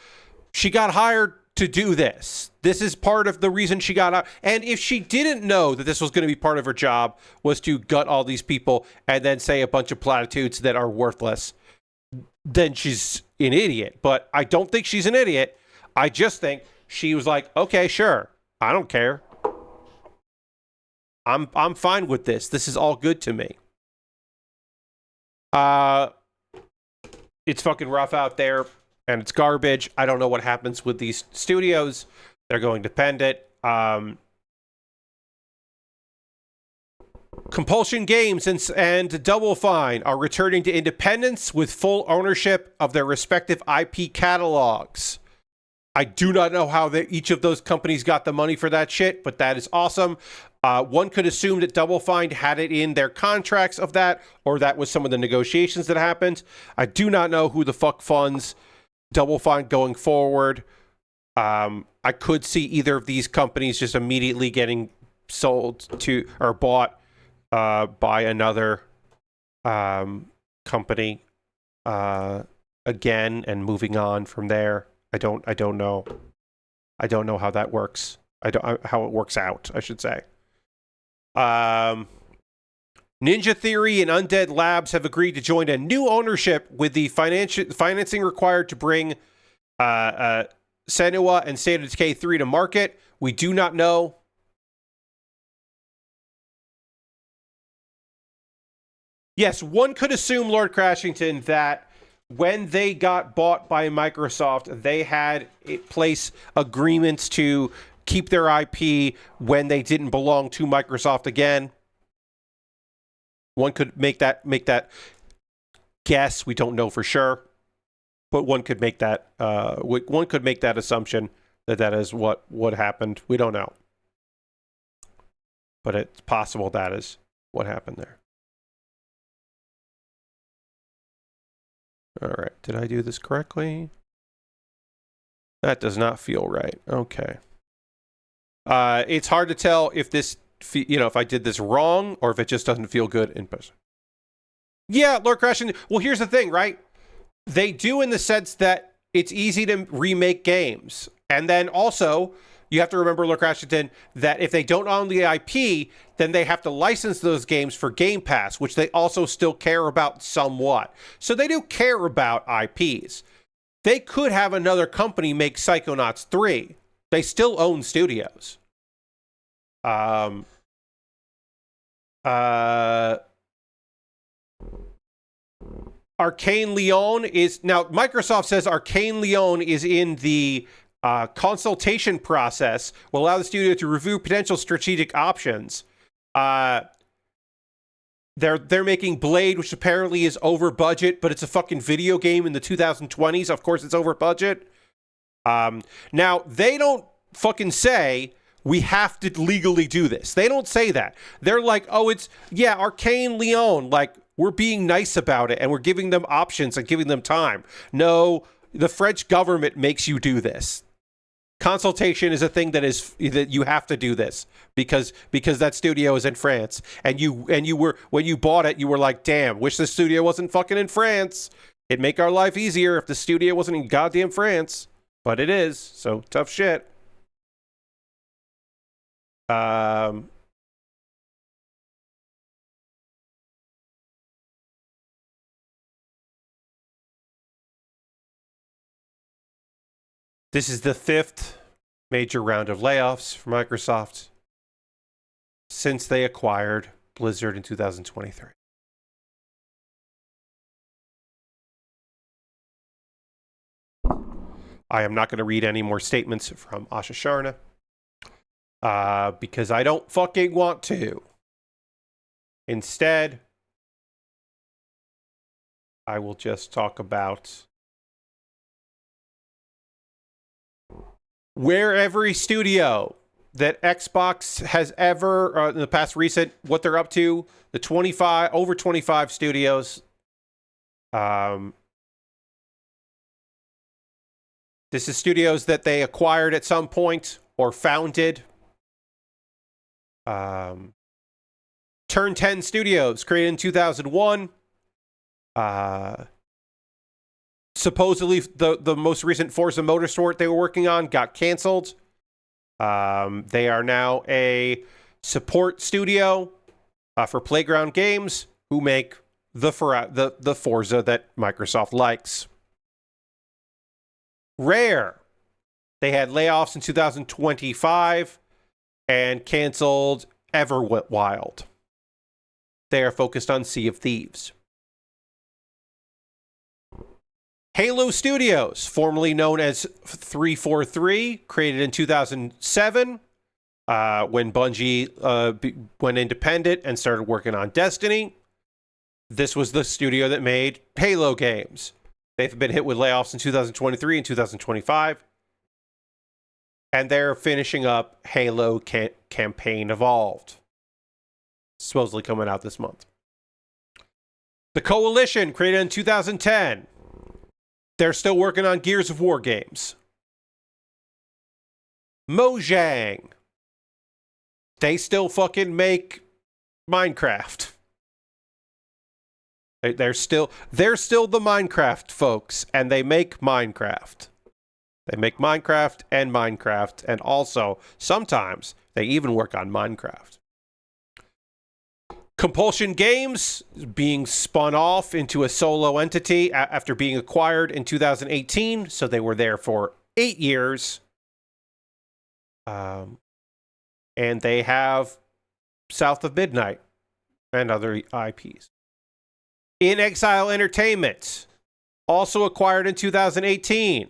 Speaker 1: She got hired to do this. This is part of the reason she got out. And if she didn't know that this was going to be part of her job, was to gut all these people and then say a bunch of platitudes that are worthless, then she's an idiot. But I don't think she's an idiot. I just think she was like, okay, sure. I don't care. I'm fine with this. This is all good to me. It's fucking rough out there and it's garbage. I don't know what happens with these studios. They're going dependent. Compulsion Games and Double Fine are returning to independence with full ownership of their respective IP catalogs. I do not know how each of those companies got the money for that shit, but that is awesome. One could assume that Double Fine had it in their contracts of that, or that was some of the negotiations that happened. I do not know who the fuck funds Double Fine going forward. I could see either of these companies just immediately getting sold to or bought by another company again and moving on from there. I don't know. I don't know how that works. How it works out, I should say. Ninja Theory and Undead Labs have agreed to join a new ownership with the financing required to bring Senua and State of Decay 3 to market. We do not know. Yes, one could assume, Lord Crashington, that when they got bought by Microsoft, they had place agreements to keep their IP when they didn't belong to Microsoft again. One could make that guess. We don't know for sure, but one could make that assumption that is what happened. We don't know, but it's possible that is what happened there. All right, did I do this correctly? That does not feel right. Okay. It's hard to tell if this, if I did this wrong or if it just doesn't feel good in person. Yeah, Lord Crashing. Well, here's the thing, right? They do in the sense that it's easy to remake games. And then also, you have to remember, Lord Crashington, that if they don't own the IP, then they have to license those games for Game Pass, which they also still care about somewhat. So they do care about IPs. They could have another company make Psychonauts 3. They still own studios. Arcane Leon is... Now, Microsoft says Arcane Leon is in the consultation process, will allow the studio to review potential strategic options. They're making Blade, which apparently is over budget, but it's a fucking video game in the 2020s. Of course, it's over budget. Now, they don't fucking say we have to legally do this. They don't say that. They're like, oh, Arcane Leon. Like, we're being nice about it, and we're giving them options and giving them time. No, the French government makes you do this. Consultation is a thing that you have to do this because that studio is in France, and you were, when you bought it, you were like, damn, wish the studio wasn't fucking in France. It'd make our life easier if the studio wasn't in goddamn France, but it is. So tough shit. This is the 5th major round of layoffs for Microsoft since they acquired Blizzard in 2023. I am not going to read any more statements from Asha Sharna because I don't fucking want to. Instead, I will just talk about where every studio that Xbox has ever, in the past recent, what they're up to, the over 25 studios. This is studios that they acquired at some point or founded. Turn 10 Studios, created in 2001. Supposedly, the most recent Forza Motorsport they were working on got canceled. They are now a support studio for Playground Games, who make the Forza that Microsoft likes. Rare. They had layoffs in 2025 and canceled Everwild. They are focused on Sea of Thieves. Halo Studios, formerly known as 343, created in 2007 when Bungie went independent and started working on Destiny. This was the studio that made Halo games. They've been hit with layoffs in 2023 and 2025. And they're finishing up Halo Campaign Evolved. Supposedly coming out this month. The Coalition, created in 2010. They're still working on Gears of War games. Mojang. They still fucking make Minecraft. They're still the Minecraft folks, and they make Minecraft. They make Minecraft, and also, sometimes, they even work on Minecraft. Compulsion Games being spun off into a solo entity after being acquired in 2018, so they were there for 8 years. And they have South of Midnight and other IPs. In Exile Entertainment, also acquired in 2018.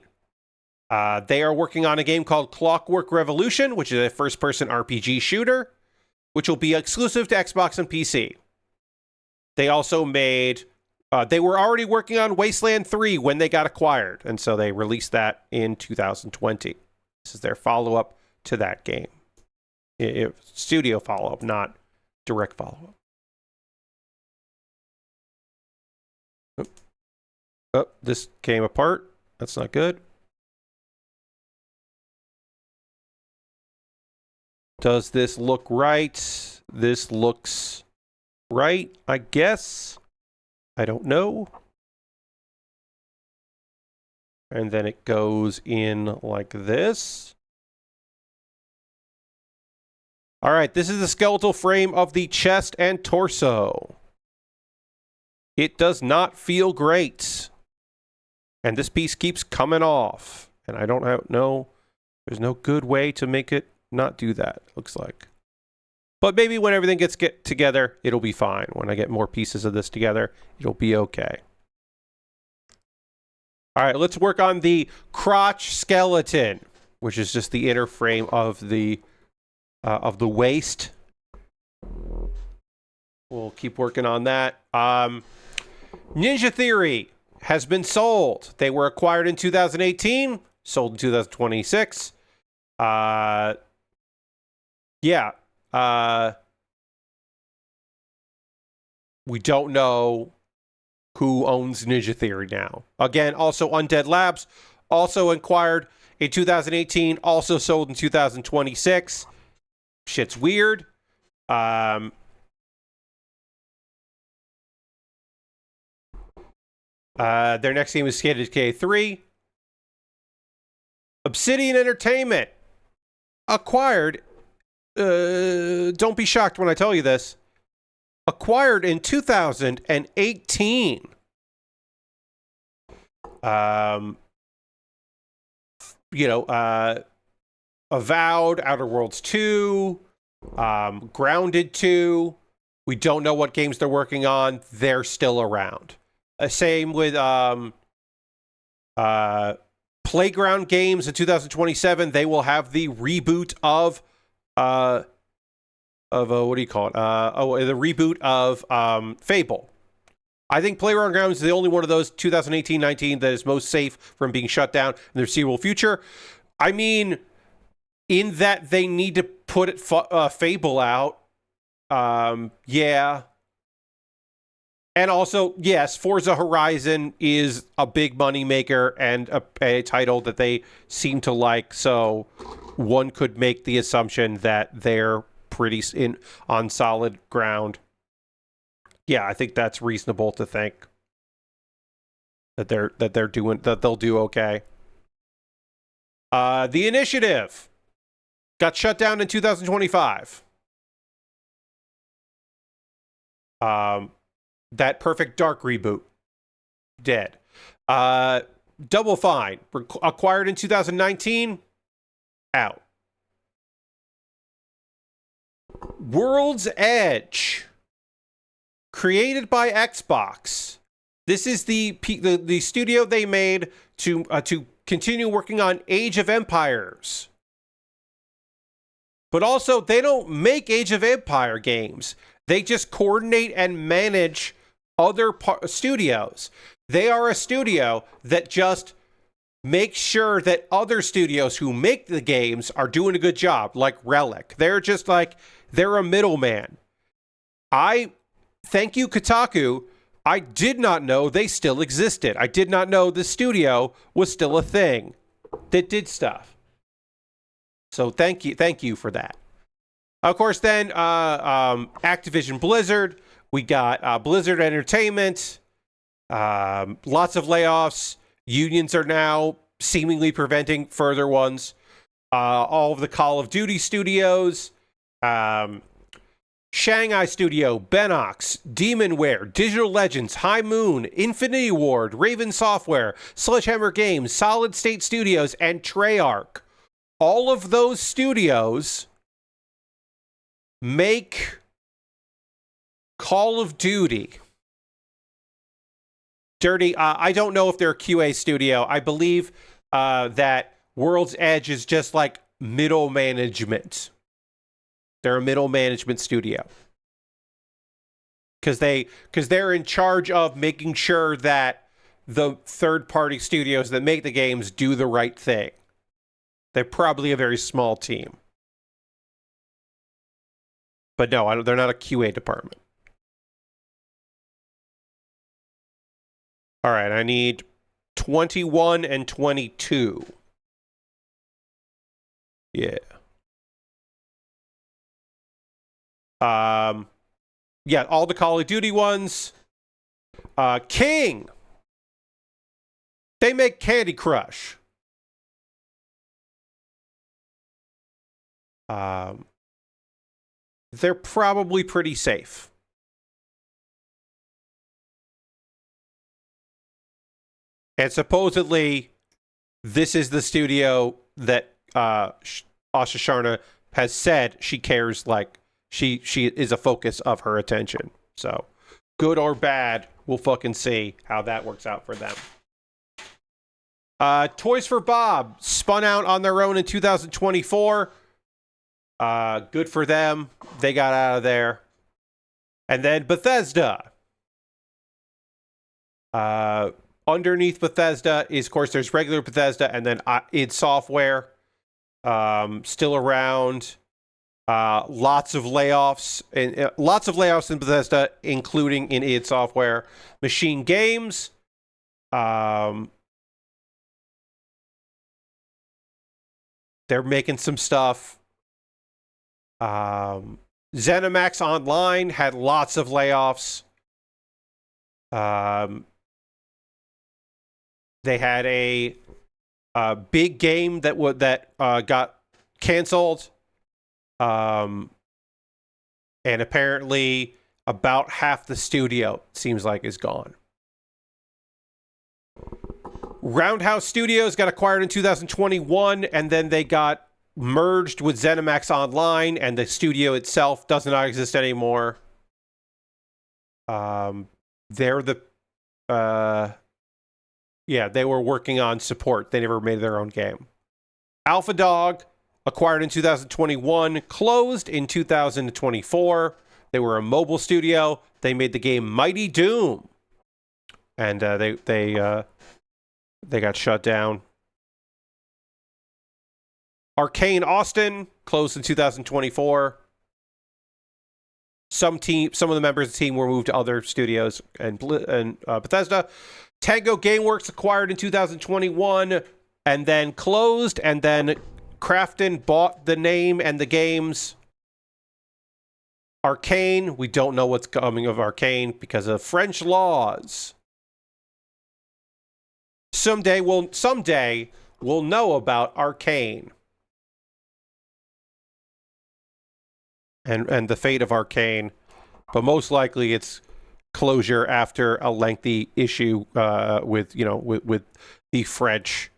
Speaker 1: They are working on a game called Clockwork Revolution, which is a first-person RPG shooter, which will be exclusive to Xbox and PC. They also made... they were already working on Wasteland 3 when they got acquired, and so they released that in 2020. This is their follow-up to that game. Studio follow-up, not direct follow-up. Oh, this came apart. That's not good. Does this look right? This looks right, I guess. I don't know. And then it goes in like this. All right, this is the skeletal frame of the chest and torso. It does not feel great. And this piece keeps coming off. And I don't know. There's no good way to make it not do that, looks like. But maybe when everything gets together, it'll be fine. When I get more pieces of this together, it'll be okay. All right, let's work on the crotch skeleton, which is just the inner frame of the waist. We'll keep working on that. Ninja Theory has been sold. They were acquired in 2018, sold in 2026. We don't know who owns Ninja Theory now. Again, also Undead Labs, also acquired in 2018, also sold in 2026. Shit's weird. Their next game is State of Decay 3. Obsidian Entertainment acquired. Don't be shocked when I tell you this. Acquired in 2018. Avowed, Outer Worlds 2, Grounded 2. We don't know what games they're working on. They're still around. Same with Playground Games in 2027. They will have the reboot of what do you call it? The reboot of Fable. I think Playground Grounds is the only one of those 2018-19 that is most safe from being shut down in the foreseeable future. I mean, in that they need to put Fable out. Yeah. And also, yes, Forza Horizon is a big money maker and a title that they seem to like. So one could make the assumption that they're pretty on solid ground. Yeah, I think that's reasonable to think that they'll do okay. The Initiative got shut down in 2025. That Perfect Dark reboot, dead. Double Fine, acquired in 2019, out. World's Edge, created by Xbox. This is the studio they made to continue working on Age of Empires. But also, they don't make Age of Empire games. They just coordinate and manage other studios. They are a studio that just makes sure that other studios who make the games are doing a good job, like Relic. They're just like, they're a middleman. Thank you, Kotaku. I did not know they still existed. I did not know the studio was still a thing that did stuff. So thank you for that. Of course, then Activision Blizzard. We got Blizzard Entertainment. Lots of layoffs. Unions are now seemingly preventing further ones. All of the Call of Duty studios. Shanghai Studio, Benox, Demonware, Digital Legends, High Moon, Infinity Ward, Raven Software, Sledgehammer Games, Solid State Studios, and Treyarch. All of those studios make Call of Duty. Dirty, I don't know if they're a QA studio. I believe that World's Edge is just like middle management. They're a middle management studio. Because they're in charge of making sure that the third-party studios that make the games do the right thing. They're probably a very small team. But no, they're not a QA department. All right, I need 21 and 22. Yeah. Yeah, all the Call of Duty ones. King. They make Candy Crush. They're probably pretty safe. And supposedly, this is the studio that Asha Sharna has said she cares, like, she is a focus of her attention. So, good or bad, we'll fucking see how that works out for them. Toys for Bob spun out on their own in 2024. Good for them. They got out of there. And then Bethesda. Underneath Bethesda is, of course, there's regular Bethesda, and then id Software, still around. Lots of layoffs in Bethesda, including in id Software. Machine Games. They're making some stuff. ZeniMax Online had lots of layoffs. They had a big game that got canceled, and apparently about half the studio seems like is gone. Roundhouse Studios got acquired in 2021, and then they got merged with ZeniMax Online, and the studio itself does not exist anymore. They're the they were working on support. They never made their own game. Alpha Dog, acquired in 2021, closed in 2024. They were a mobile studio. They made the game Mighty Doom, and they got shut down. Arcane Austin closed in 2024. Some of the members of the team were moved to other studios and Bethesda. Tango Gameworks acquired in 2021 and then closed, and then Krafton bought the name and the games. Arcane, we don't know what's coming of Arcane because of French laws. Someday we'll know about Arcane. And the fate of Arcane, but most likely it's closure after a lengthy issue with the French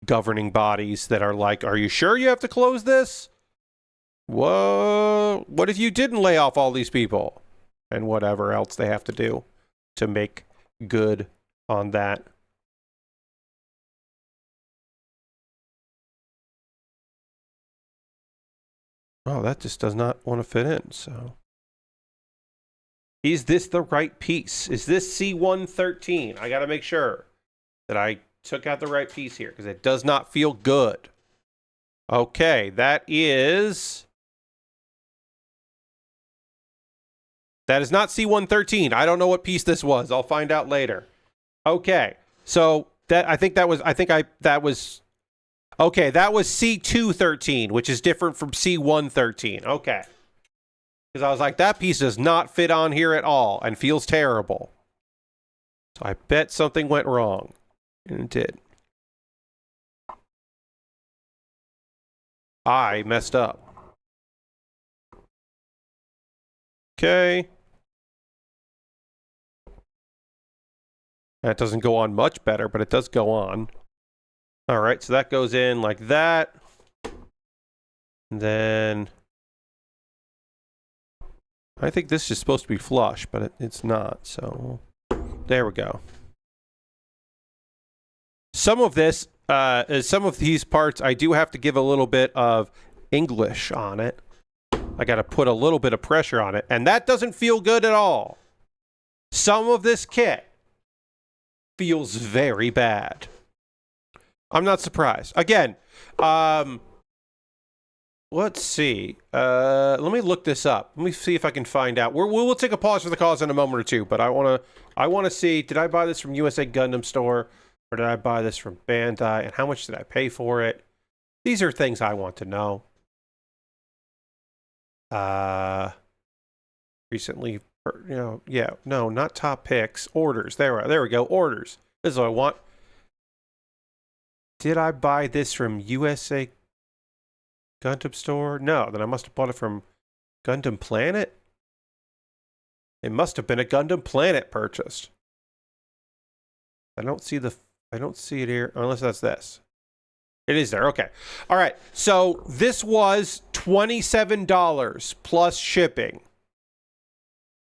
Speaker 1: governing bodies that are like, are you sure you have to close this? Whoa, what if you didn't lay off all these people? And whatever else they have to do to make good on that. Oh, that just does not want to fit in, so. Is this the right piece? Is this C113? I got to make sure that I took out the right piece here, because it does not feel good. Okay, that is not C113. I don't know what piece this was. I'll find out later. Okay, so that was okay, that was C213, which is different from C113. Okay. Because I was like, that piece does not fit on here at all and feels terrible. So I bet something went wrong. And it did. I messed up. Okay. That doesn't go on much better, but it does go on. All right, so that goes in like that. And then I think this is supposed to be flush, but it's not. So there we go. Some of this some of these parts, I do have to give a little bit of English on it. I got to put a little bit of pressure on it, and that doesn't feel good at all. Some of this kit feels very bad. I'm not surprised. Again, let's see. Let me look this up. Let me see if I can find out. We'll take a pause for the cause in a moment or two, but I want to see, did I buy this from USA Gundam Store, or did I buy this from Bandai, and how much did I pay for it? These are things I want to know. Recently, no, not top picks. Orders. There we go. Orders. This is what I want. Did I buy this from USA Gundam Store? No, then I must have bought it from Gundam Planet. It must have been a Gundam Planet purchased. I don't see it here, unless that's this. It is there. Okay. All right. So this was $27 plus shipping.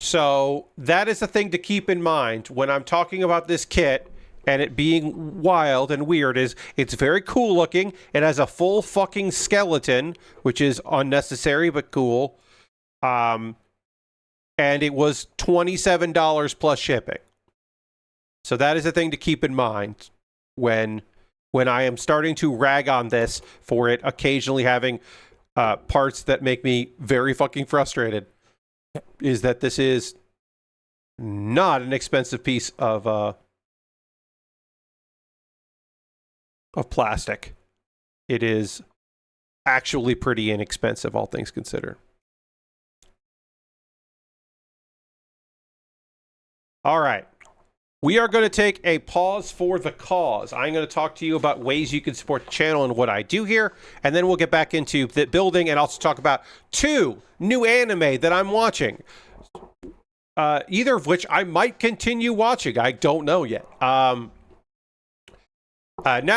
Speaker 1: So that is the thing to keep in mind when I'm talking about this kit and it being wild and weird. Is it's very cool looking. It has a full fucking skeleton, which is unnecessary but cool. And it was $27 plus shipping. So that is a thing to keep in mind when I am starting to rag on this for it occasionally having parts that make me very fucking frustrated, is that this is not an expensive piece of plastic. It is actually pretty inexpensive, all things considered. All right. We are going to take a pause for the cause. I'm going to talk to you about ways you can support the channel and what I do here, and then we'll get back into the building and also talk about 2 new anime that I'm watching. Either of which I might continue watching. I don't know yet. Now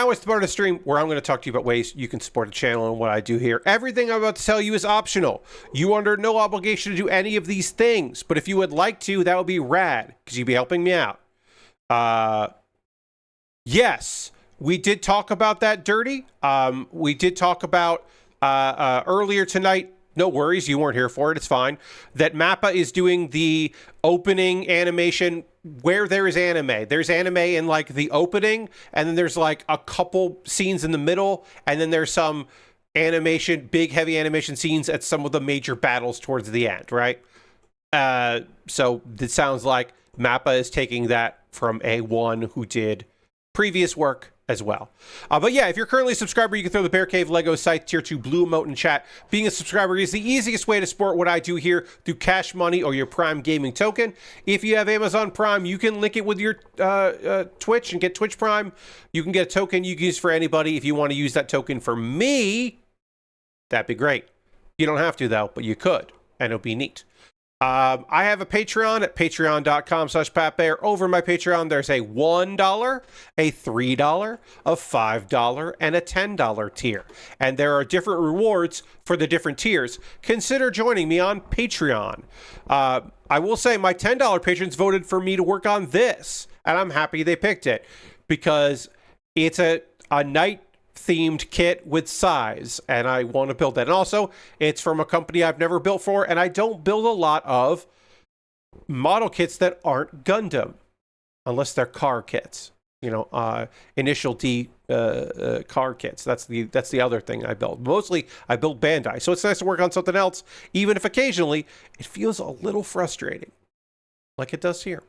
Speaker 1: is the part of the stream where I'm going to talk to you about ways you can support the channel and what I do here. Everything I'm about to tell you is optional. You are under no obligation to do any of these things, but if you would like to, that would be rad, because you'd be helping me out. Yes, we did talk about that, Dirty. We did talk about earlier tonight. No worries, you weren't here for it. It's fine. That Mappa is doing the opening animation where there is anime. There's anime in like the opening, and then there's like a couple scenes in the middle, and then there's some animation, big heavy animation scenes at some of the major battles towards the end, right? So it sounds like Mappa is taking that from A1 who did previous work as well. But yeah, if you're currently a subscriber, you can throw the Bear Cave Lego site tier 2 blue emote in chat. Being a subscriber is the easiest way to support what I do here through Cash Money or your Prime Gaming token. If you have Amazon Prime, you can link it with your Twitch and get Twitch Prime. You can get a token you can use for anybody. If you want to use that token for me, that'd be great. You don't have to though, but you could, and it'll be neat. I have a Patreon at patreon.com/PatBear. Over my Patreon, there's a $1, a $3, a $5, and a $10 tier. And there are different rewards for the different tiers. Consider joining me on Patreon. I will say my $10 patrons voted for me to work on this, and I'm happy they picked it because it's a night themed kit with size, and I want to build that. And also, it's from a company I've never built for, and I don't build a lot of model kits that aren't Gundam, unless they're car kits. Initial D car kits. That's the other thing I build. Mostly, I build Bandai, so it's nice to work on something else, even if occasionally it feels a little frustrating, like it does here.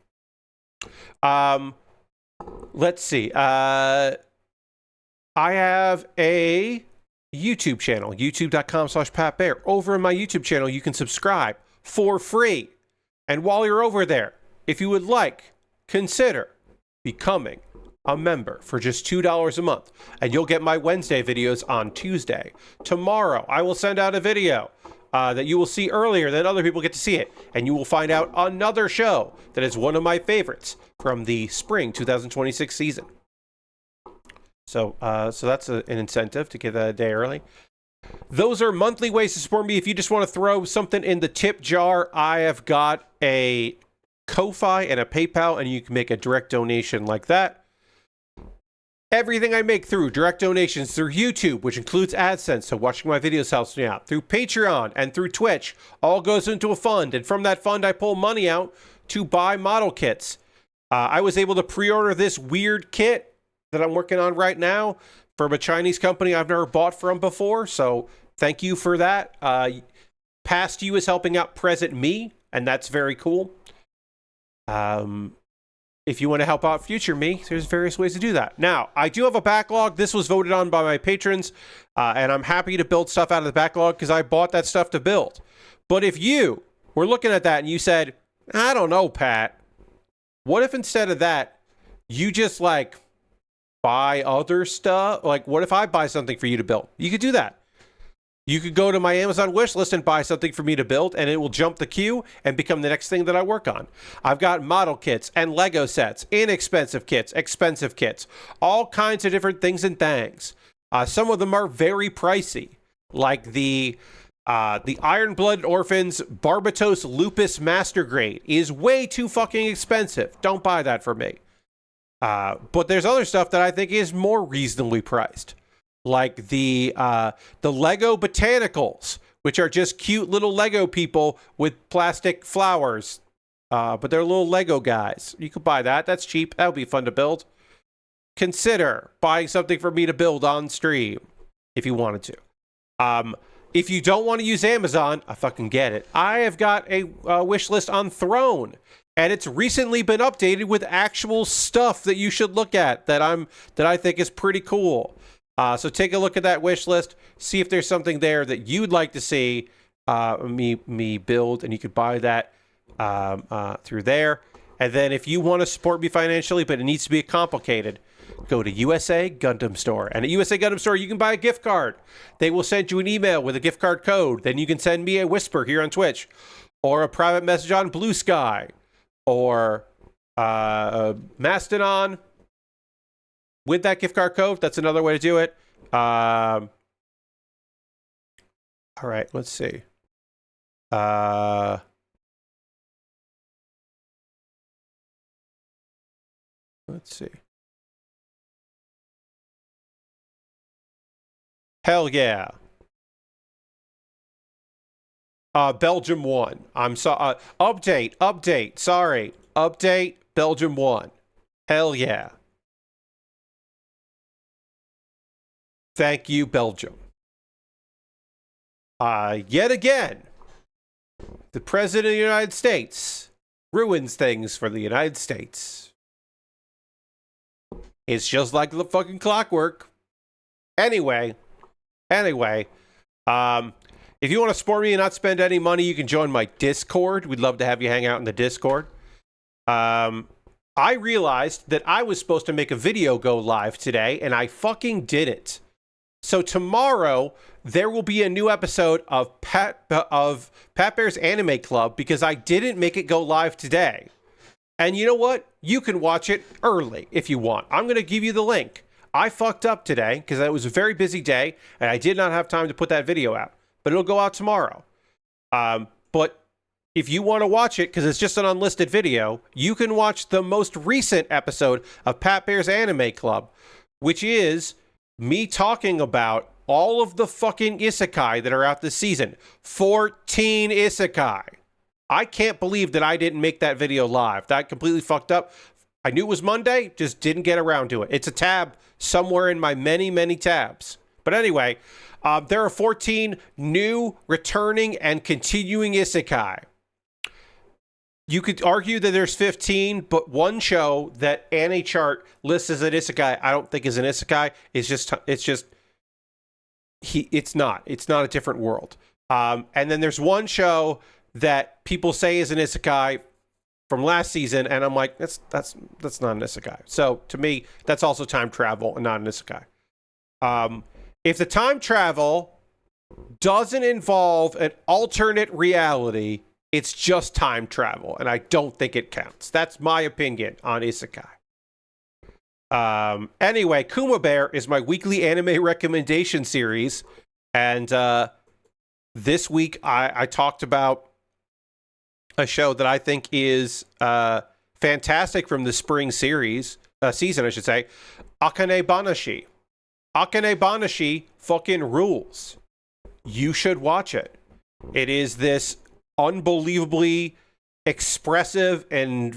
Speaker 1: Let's see. I have a YouTube channel, youtube.com/PatBear. Over in my YouTube channel, you can subscribe for free. And while you're over there, if you would like, consider becoming a member for just $2 a month. And you'll get my Wednesday videos on Tuesday. Tomorrow, I will send out a video that you will see earlier than other people get to see it. And you will find out another show that is one of my favorites from the spring 2026 season. So that's an incentive to get that a day early. Those are monthly ways to support me. If you just want to throw something in the tip jar, I have got a Ko-Fi and a PayPal, and you can make a direct donation like that. Everything I make through direct donations, through YouTube, which includes AdSense, so watching my videos helps me out, through Patreon and through Twitch, all goes into a fund. And from that fund, I pull money out to buy model kits. I was able to pre-order this weird kit that I'm working on right now from a Chinese company I've never bought from before. So thank you for that. Past you is helping out present me, and that's very cool. If you want to help out future me, there's various ways to do that. Now, I do have a backlog. This was voted on by my patrons, and I'm happy to build stuff out of the backlog because I bought that stuff to build. But if you were looking at that and you said, I don't know, Pat, what if instead of that, you just like buy other stuff? Like, what if I buy something for you to build? You could do that. You could go to my Amazon wish list and buy something for me to build, and it will jump the queue and become the next thing that I work on. I've got model kits and Lego sets, inexpensive kits, expensive kits, all kinds of different things and things. Some of them are very pricey, like the Iron-Blooded Orphans Barbatos Lupus Master Grade is way too fucking expensive. Don't buy that for me. But there's other stuff that I think is more reasonably priced. Like the Lego Botanicals, which are just cute little Lego people with plastic flowers. But they're little Lego guys. You could buy that. That's cheap. That would be fun to build. Consider buying something for me to build on stream if you wanted to. If you don't want to use Amazon, I fucking get it. I have got a wish list on Throne, and it's recently been updated with actual stuff that you should look at that I think is pretty cool. So take a look at that wish list, see if there's something there that you'd like to see me build, and you could buy that through there. And then if you want to support me financially, but it needs to be complicated, go to USA Gundam Store. And at USA Gundam Store, you can buy a gift card. They will send you an email with a gift card code. Then you can send me a whisper here on Twitch, or a private message on Blue Sky, or Mastodon. With that gift card code, that's another way to do it. All right, let's see. Let's see. Hell yeah. Belgium won. I'm sorry. Update. Sorry. Update. Belgium won. Hell yeah. Thank you, Belgium. Yet again, the President of the United States ruins things for the United States. It's just like the fucking clockwork. Anyway, if you want to support me and not spend any money, you can join my Discord. We'd love to have you hang out in the Discord. I realized that I was supposed to make a video go live today, and I fucking didn't. So tomorrow, there will be a new episode of Pat Bear's Anime Club because I didn't make it go live today. And you know what? You can watch it early if you want. I'm going to give you the link. I fucked up today because it was a very busy day and I did not have time to put that video out. But it'll go out tomorrow. But if you want to watch it, because it's just an unlisted video, you can watch the most recent episode of Pat Bear's Anime Club, which is me talking about all of the fucking isekai that are out this season. 14 isekai. I can't believe that I didn't make that video live. That completely fucked up. I knew it was Monday, just didn't get around to it. It's a tab somewhere in my many, many tabs. But anyway, there are 14 new, returning, and continuing isekai. You could argue that there's 15, but one show that AniChart lists as an isekai, I don't think is an isekai. It's not a different world. And then there's one show that people say is an isekai from last season, and I'm like, that's not an isekai. So to me, that's also time travel and not an isekai. If the time travel doesn't involve an alternate reality, it's just time travel, and I don't think it counts. That's my opinion on isekai. Anyway, Kuma Baer is my weekly anime recommendation series, and this week I talked about a show that I think is fantastic from the spring series, season, I should say, Akane Banashi. Akane Banashi fucking rules. You should watch it. It is this unbelievably expressive and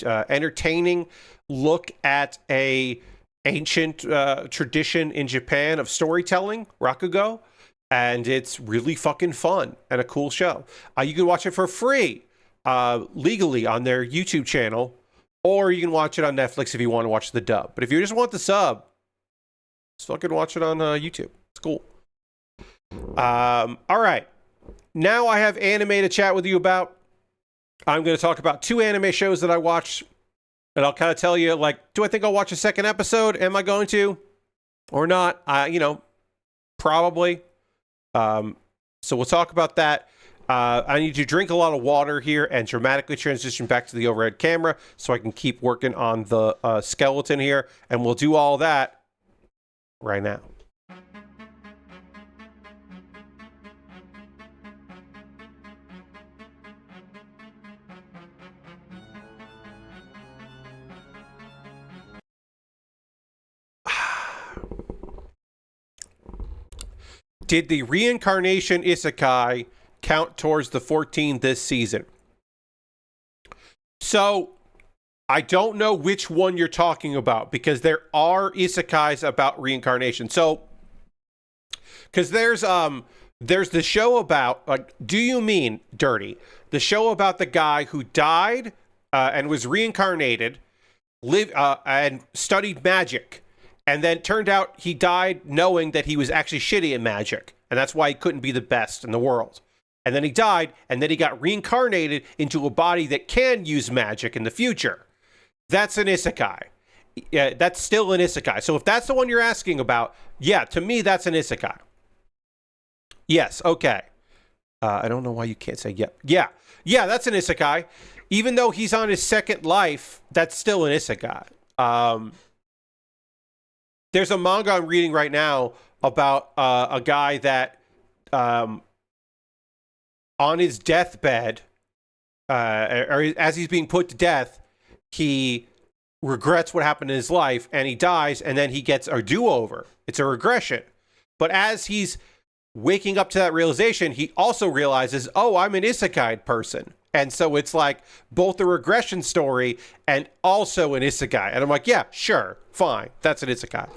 Speaker 1: entertaining look at a ancient tradition in Japan of storytelling, rakugo, and it's really fucking fun and a cool show. You can watch it for free, legally on their YouTube channel, or you can watch it on Netflix if you want to watch the dub. But if you just want the sub, just fucking watch it on YouTube. It's cool. All right. Now I have anime to chat with you about. I'm going to talk about 2 anime shows that I watched, and I'll kind of tell you, like, do I think I'll watch a second episode? Am I going to? Or not? Probably. So we'll talk about that. I need to drink a lot of water here and dramatically transition back to the overhead camera so I can keep working on the skeleton here, and we'll do all that right now. Did the reincarnation isekai count towards the 14 this season? So, I don't know which one you're talking about, because there are isekais about reincarnation. So, because there's the show about, like, do you mean, Dirty, the show about the guy who died and was reincarnated, and studied magic, and then turned out he died knowing that he was actually shitty at magic, and that's why he couldn't be the best in the world. And then he died, and then he got reincarnated into a body that can use magic in the future. That's an isekai. Yeah, that's still an isekai. So if that's the one you're asking about, yeah, to me, that's an isekai. Yes, okay. I don't know why you can't say yep. Yeah, that's an isekai. Even though he's on his second life, that's still an isekai. There's a manga I'm reading right now about a guy that, on his deathbed, or as he's being put to death, he regrets what happened in his life, and he dies, and then he gets a do-over. It's a regression. But as he's waking up to that realization, he also realizes, oh, I'm an isekai person. And so it's like both a regression story and also an isekai. And I'm like, yeah, sure, fine. That's an isekai.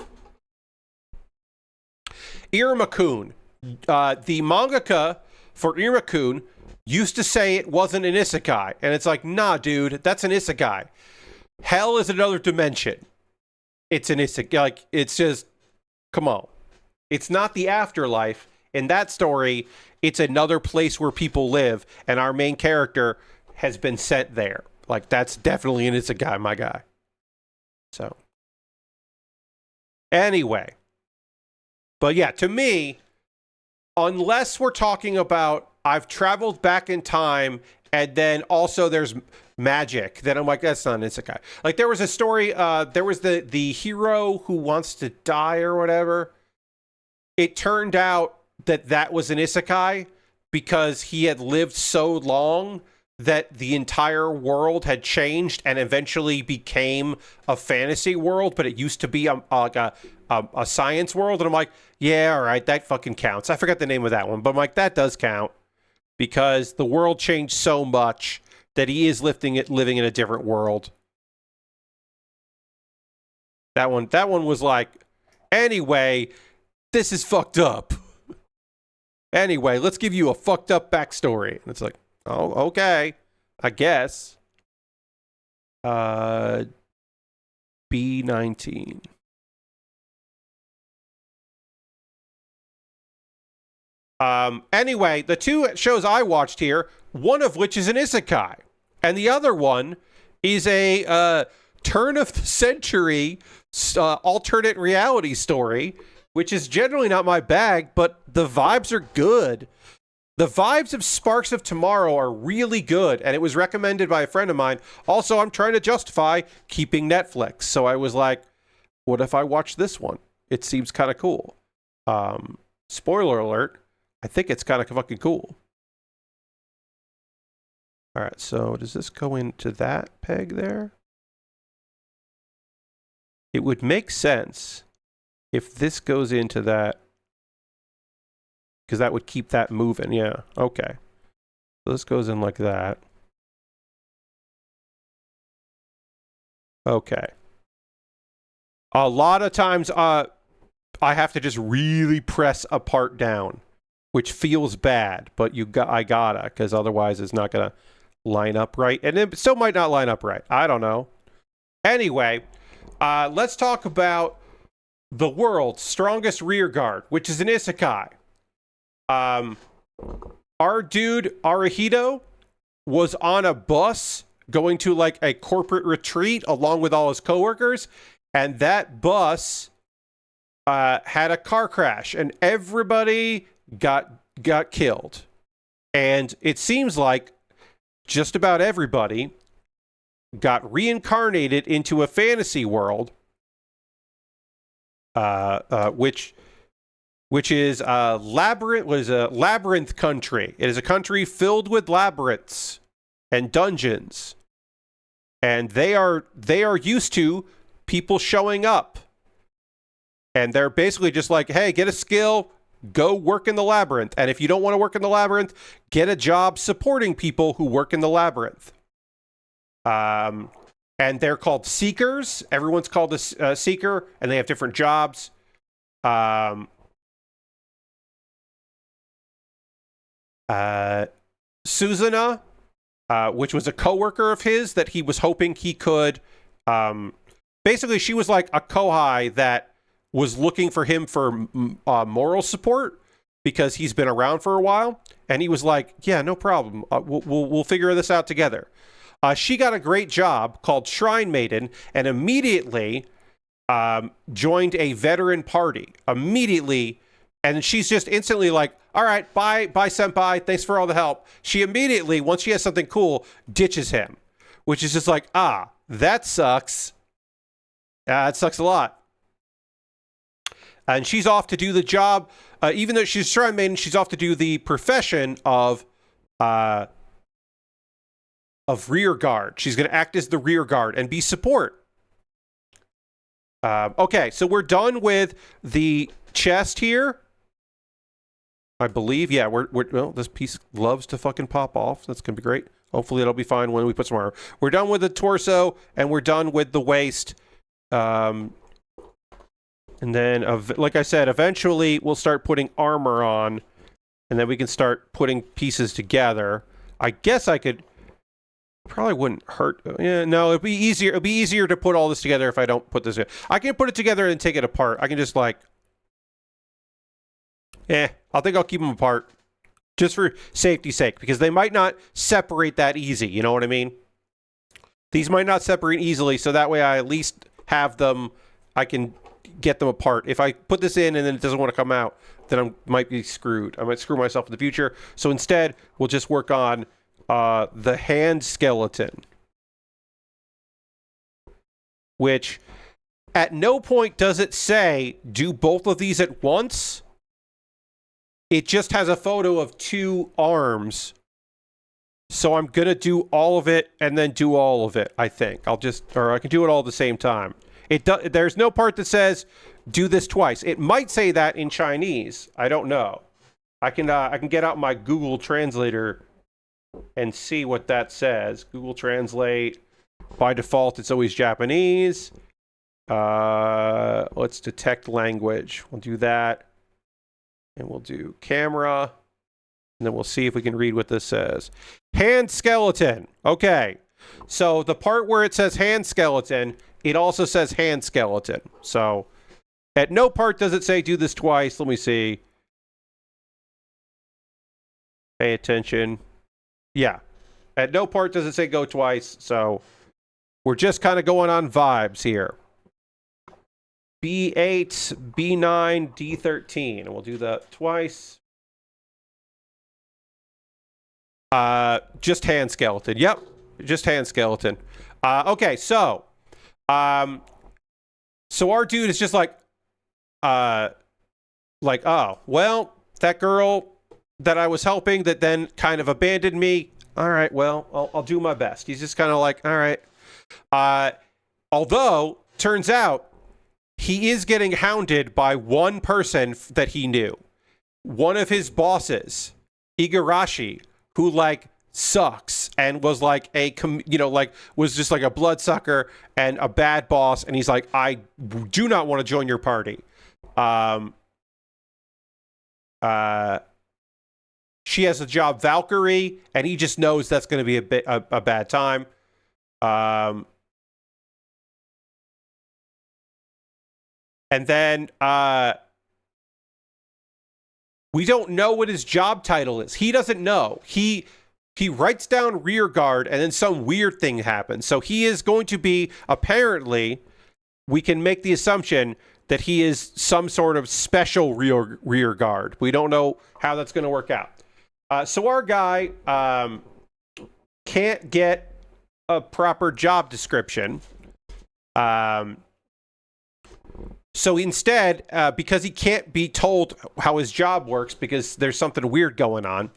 Speaker 1: Iruma-kun. The mangaka for Iruma-kun used to say it wasn't an isekai. And it's like, nah, dude, that's an isekai. Hell is another dimension. It's an isekai. Like, it's just, come on. It's not the afterlife. In that story, it's another place where people live, and our main character has been sent there. Like, that's definitely an isekai, my guy. So, anyway. But yeah, to me, unless we're talking about I've traveled back in time and then also there's magic, then I'm like, that's not an isekai. Like, there was a story, there was the hero who wants to die or whatever. It turned out that was an isekai because he had lived so long that the entire world had changed and eventually became a fantasy world, but it used to be a science world. And I'm like, yeah, all right, that fucking counts. I forgot the name of that one, but I'm like, that does count because the world changed so much that he is living in a different world. That one was like, anyway, this is fucked up. Anyway, let's give you a fucked up backstory. And it's like, oh, okay, I guess. B19. Anyway, the 2 shows I watched here, one of which is an isekai, and the other one is a turn of the century alternate reality story, which is generally not my bag, but the vibes are good. The vibes of Sparks of Tomorrow are really good, and it was recommended by a friend of mine. Also, I'm trying to justify keeping Netflix, so I was like, what if I watch this one? It seems kind of cool. Spoiler alert, I think it's kind of fucking cool. All right, so does this go into that peg there? It would make sense if this goes into that, because that would keep that moving. Yeah, okay. So this goes in like that. Okay. A lot of times I have to just really press a part down, which feels bad, but I gotta, because otherwise it's not gonna line up right. And it still might not line up right. I don't know. Anyway, let's talk about the world's strongest rearguard, which is an isekai. Our dude, Arahito, was on a bus going to like a corporate retreat along with all his coworkers, and that bus had a car crash, and everybody got killed. And it seems like just about everybody got reincarnated into a fantasy world, which is a labyrinth country. It is a country filled with labyrinths and dungeons, and they are used to people showing up, and they're basically just like, hey, get a skill, go work in the labyrinth, and if you don't want to work in the labyrinth, get a job supporting people who work in the labyrinth. And they're called seekers. Everyone's called a seeker, and they have different jobs. Suzuna, which was a coworker of his that he was hoping he could. Basically, she was like a kohai that was looking for him for moral support because he's been around for a while, and he was like, "Yeah, no problem. We'll figure this out together." She got a great job called Shrine Maiden, and immediately joined a veteran party. Immediately, and she's just instantly like, all right, bye, senpai, thanks for all the help. She immediately, once she has something cool, ditches him, which is just like, that sucks. That sucks a lot. And she's off to do the job, even though she's Shrine Maiden, she's off to do the profession of rearguard. She's going to act as the rearguard and be support. Okay, so we're done with the chest here, I believe. Yeah, well, this piece loves to fucking pop off. That's going to be great. Hopefully it'll be fine when we put some armor. We're done with the torso, and we're done with the waist. And then, like I said, eventually we'll start putting armor on, and then we can start putting pieces together. I guess I could... Probably wouldn't hurt. Yeah, no, it'd be easier. It'd be easier to put all this together if I don't put this in. I can put it together and take it apart. I can just like... I think I'll keep them apart. Just for safety's sake. Because they might not separate that easy. You know what I mean? These might not separate easily, so that way I at least have them... I can get them apart. If I put this in and then it doesn't want to come out, then I might be screwed. I might screw myself in the future. So instead, we'll just work on the hand skeleton. Which, at no point does it say, do both of these at once. It just has a photo of two arms. So I'm going to do all of it and then do all of it, I think. I can do it all at the same time. There's no part that says, do this twice. It might say that in Chinese. I don't know. I can get out my Google Translator and see what that says. Google Translate. By default, it's always Japanese. Let's detect language. We'll do that. And we'll do camera. And then we'll see if we can read what this says. Hand skeleton. Okay. So the part where it says hand skeleton, it also says hand skeleton. So at no part does it say do this twice. Let me see. Pay attention. Yeah. At no part does it say go twice. So we're just kind of going on vibes here. B8, B9, D13. And we'll do that twice. Just hand skeleton. Yep. Just hand skeleton. Okay, so our dude is just like, oh, well, that girl that I was helping that then kind of abandoned me. All right, well, I'll do my best. He's just kind of like, all right. Although, turns out, he is getting hounded by one person that he knew. One of his bosses, Igarashi, who like sucks and was like was just like a bloodsucker and a bad boss. And he's like, I do not want to join your party. She has a job, Valkyrie, and he just knows that's going to be a bad time. And then we don't know what his job title is. He doesn't know. He writes down Rearguard, and then some weird thing happens. So he is going to be, apparently, we can make the assumption that he is some sort of special Rearguard. We don't know how that's going to work out. So our guy can't get a proper job description. So instead, because he can't be told how his job works because there's something weird going on,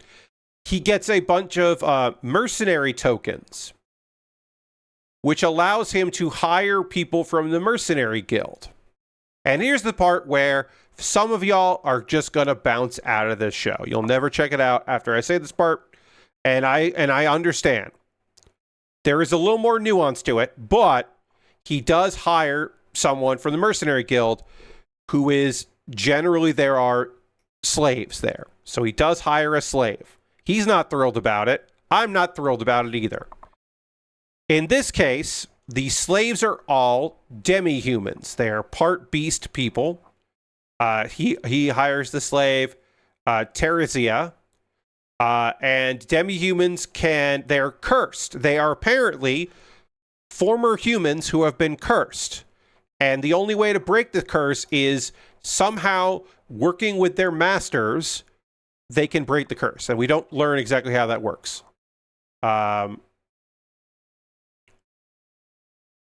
Speaker 1: he gets a bunch of mercenary tokens, which allows him to hire people from the mercenary guild. And here's the part where some of y'all are just going to bounce out of this show. You'll never check it out after I say this part, and I understand. There is a little more nuance to it, but he does hire someone from the mercenary guild who is generally, there are slaves there. So he does hire a slave. He's not thrilled about it. I'm not thrilled about it either. In this case, the slaves are all demi-humans. They are part beast people. He hires the slave, Teresia, and demi-humans they're cursed. They are apparently former humans who have been cursed. And the only way to break the curse is somehow working with their masters, they can break the curse. And we don't learn exactly how that works.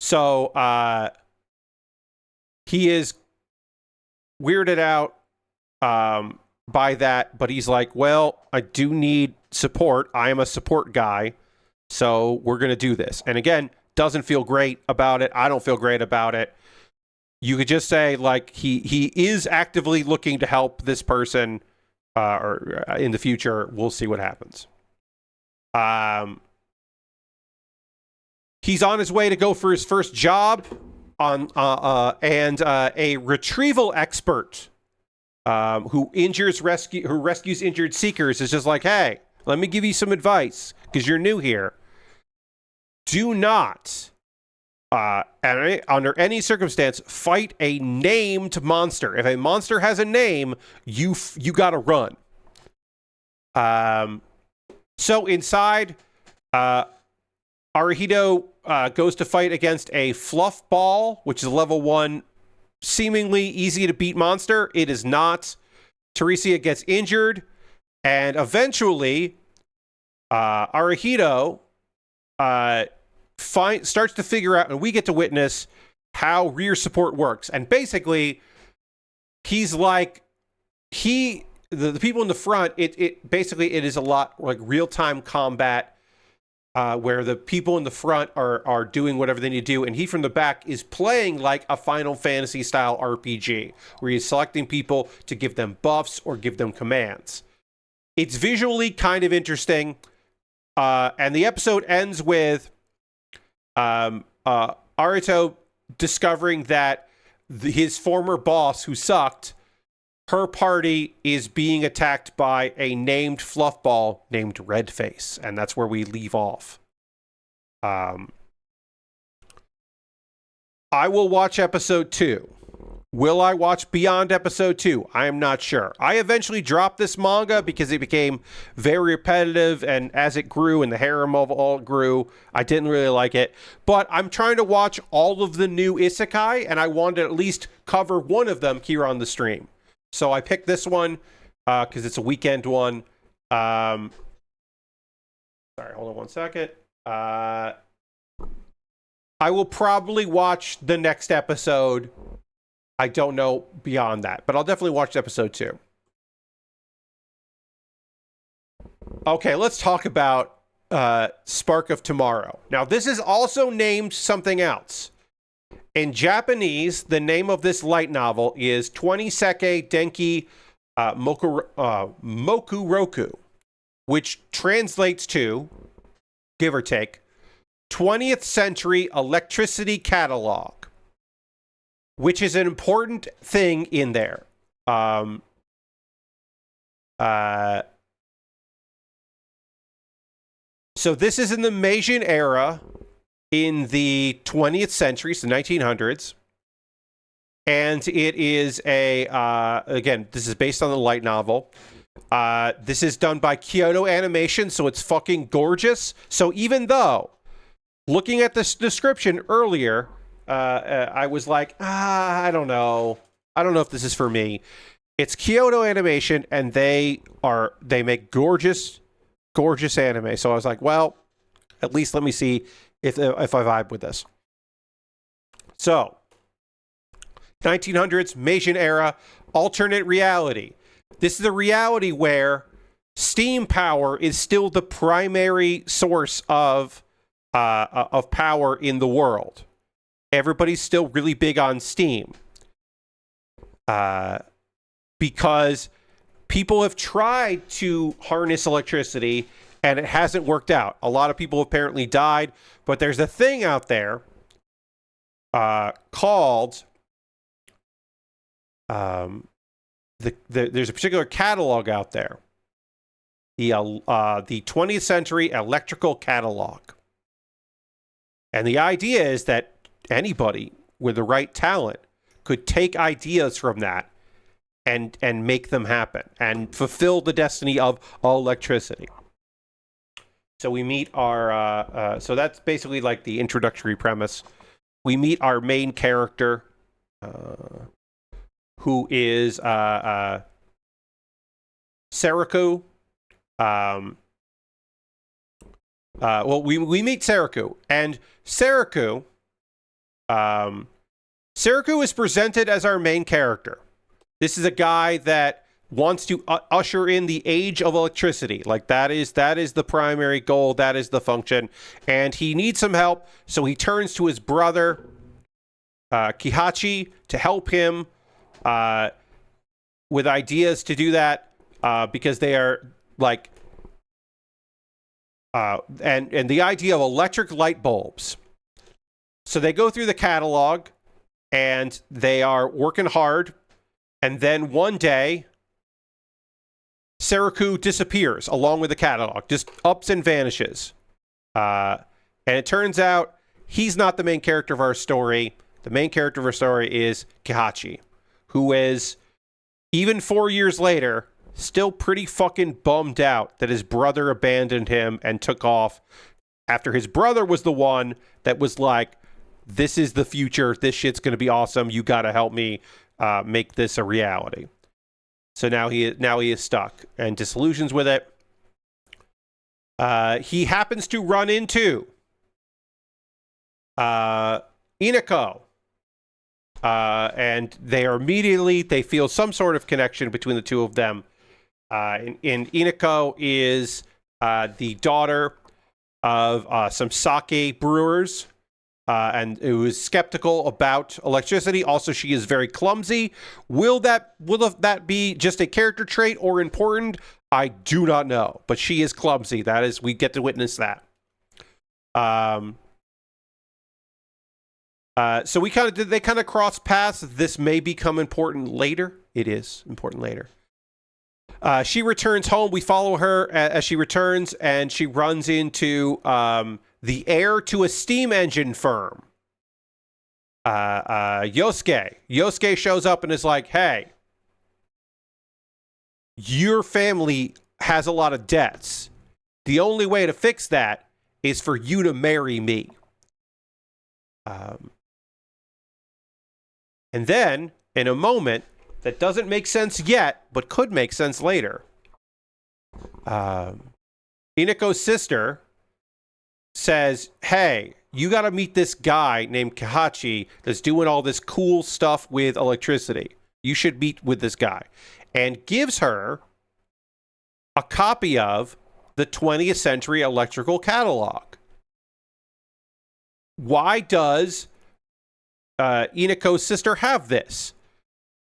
Speaker 1: So he is weirded out by that, but he's like, well, I do need support. I am a support guy, so we're going to do this. And again, doesn't feel great about it. I don't feel great about it. You could just say, like, he is actively looking to help this person or in the future. We'll see what happens. He's on his way to go for his first job and a retrieval expert who rescues injured seekers is just like, hey, let me give you some advice because you're new here. Do not, under any circumstance, fight a named monster. If a monster has a name, you got to run. So inside, Arahito goes to fight against a fluff ball, which is a level 1, seemingly easy to beat monster. It is not. Teresia gets injured, and eventually, Arahito starts to figure out, and we get to witness how rear support works. And basically, he's like, the people in the front, it is a lot like real-time combat, where the people in the front are doing whatever they need to do, and he from the back is playing like a Final Fantasy style RPG, where he's selecting people to give them buffs or give them commands. It's visually kind of interesting, and the episode ends with Arito discovering that his former boss, who sucked, her party is being attacked by a named fluffball named Redface, and that's where we leave off. I will watch episode 2. Will I watch beyond episode 2? I am not sure. I eventually dropped this manga because it became very repetitive, and as it grew and the harem of all grew, I didn't really like it. But I'm trying to watch all of the new isekai, and I wanted to at least cover one of them here on the stream. So I picked this one because it's a weekend one. Sorry, hold on one second. I will probably watch the next episode. I don't know beyond that, but I'll definitely watch episode 2. Okay, let's talk about Spark of Tomorrow. Now, this is also named something else. In Japanese, the name of this light novel is 20 Seke Denki Mokuroku, which translates to, give or take, 20th Century Electricity Catalog, which is an important thing in there. So this is in the Meiji era in the 20th century, so 1900s. And it is again, this is based on the light novel. This is done by Kyoto Animation, so it's fucking gorgeous. So even though, looking at this description earlier, I was like, I don't know. I don't know if this is for me. It's Kyoto Animation, and they make gorgeous anime. So I was like, well, at least let me see if I vibe with this. So, 1900s, Meiji era, alternate reality. This is a reality where steam power is still the primary source of power in the world. Everybody's still really big on steam. Because people have tried to harness electricity and it hasn't worked out. A lot of people apparently died, but there's a thing out there called there's a particular catalog out there, the 20th Century Electrical Catalog. And the idea is that anybody with the right talent could take ideas from that and make them happen and fulfill the destiny of electricity. So we meet our so that's basically like the introductory premise. We meet our main character, who is Seriku. Well, we meet Seriku, and Seriku is presented as our main character. This is a guy that wants to usher in the age of electricity. Like that is the primary goal. That is the function. And he needs some help. So he turns to his brother, Kihachi, to help him with ideas to do that, because they are like, and the idea of electric light bulbs. So they go through the catalog and they are working hard. And then one day, Seriku disappears along with the catalog, just ups and vanishes. And it turns out he's not the main character of our story. The main character of our story is Kihachi, who is, even 4 years later, still pretty fucking bummed out that his brother abandoned him and took off after his brother was the one that was like, this is the future. This shit's going to be awesome. You got to help me make this a reality. So now he is stuck and disillusions with it. He happens to run into Inako. And they feel some sort of connection between the two of them. Inako is the daughter of some sake brewers, and who is skeptical about electricity. Also, she is very clumsy. Will that be just a character trait or important? I do not know, but she is clumsy. That is, we get to witness that. So they kind of cross paths. This may become important later. It is important later. She returns home. We follow her as she returns, and she runs into the heir to a steam engine firm, Yosuke. Yosuke shows up and is like, hey, your family has a lot of debts. The only way to fix that is for you to marry me. And then, in a moment that doesn't make sense yet, but could make sense later, Inako's sister says, hey, you got to meet this guy named Kihachi that's doing all this cool stuff with electricity. You should meet with this guy. And gives her a copy of the 20th Century Electrical Catalog. Why does Inako's sister have this?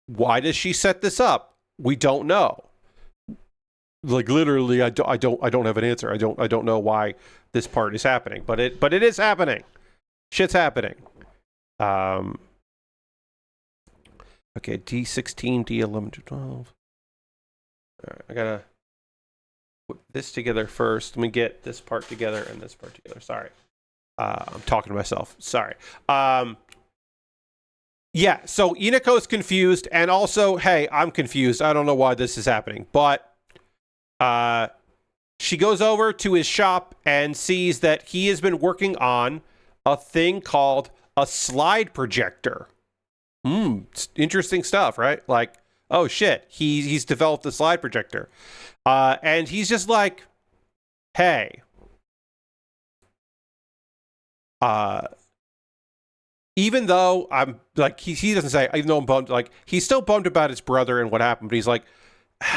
Speaker 1: Why does she set this up? We don't know. Like literally, I don't have an answer. I don't know why this part is happening, but it is happening. Shit's happening. Okay, D16, D11 to 12. All right, I gotta put this together first. Let me get this part together and this part together. Sorry. I'm talking to myself. Sorry. Yeah, so Inako's confused, and also, hey, I'm confused. I don't know why this is happening, but she goes over to his shop and sees that he has been working on a thing called a slide projector. Interesting stuff, right? Like, oh shit, he's developed a slide projector. And he's just like, hey, even though I'm like, he doesn't say, even though I'm bummed, like, he's still bummed about his brother and what happened, but he's like,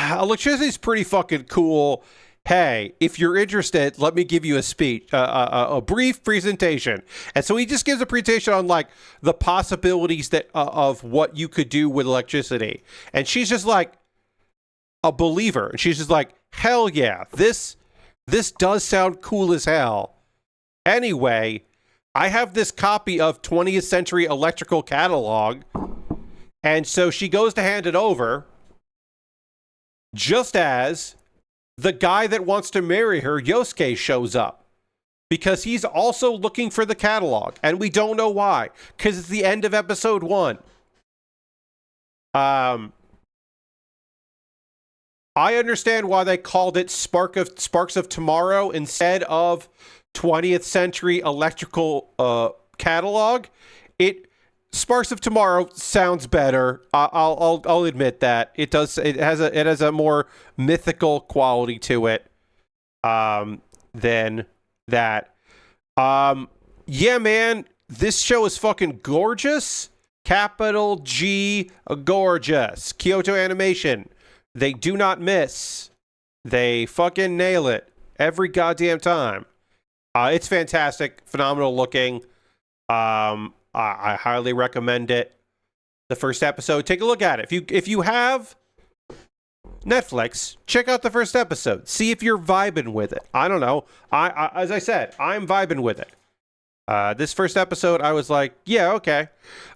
Speaker 1: electricity's pretty fucking cool. Hey, if you're interested, let me give you a speech, a brief presentation. And so he just gives a presentation on like the possibilities that of what you could do with electricity. And she's just like a believer. And she's just like, hell yeah, this does sound cool as hell. Anyway, I have this copy of 20th Century Electrical Catalog. And so she goes to hand it over, just as the guy that wants to marry her, Yosuke, shows up. Because he's also looking for the catalog. And we don't know why. Because it's the end of episode 1. I understand why they called it Sparks of Tomorrow instead of 20th Century Electrical Catalog. Sparks of Tomorrow sounds better. I'll admit that it does. It has a more mythical quality to it than that. Yeah, man, this show is fucking gorgeous. Capital G, gorgeous. Kyoto Animation, they do not miss. They fucking nail it every goddamn time. It's fantastic, phenomenal looking. I highly recommend it. The first episode, take a look at it. If you have Netflix, check out the first episode. See if you're vibing with it. I don't know. I as I said, I'm vibing with it. This first episode, I was like, yeah, okay.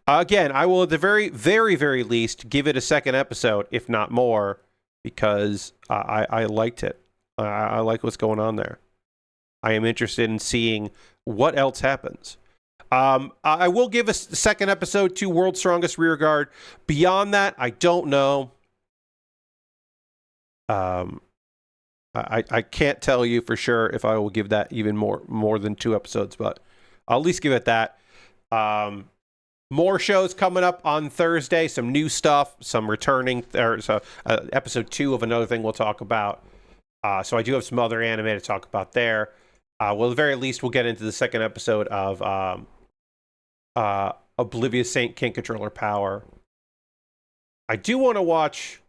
Speaker 1: Again, I will at the very, very, very least give it a second episode, if not more, because I liked it. I like what's going on there. I am interested in seeing what else happens. I will give a second episode to World's Strongest Rearguard. Beyond that, I don't know. I can't tell you for sure if I will give that even more than 2 episodes, but I'll at least give it that. More shows coming up on Thursday. Some new stuff. Some returning. Episode 2 of another thing we'll talk about. So I do have some other anime to talk about there. Well, at the very least, we'll get into the second episode of Oblivious Saint King Controller Power. I do want to watch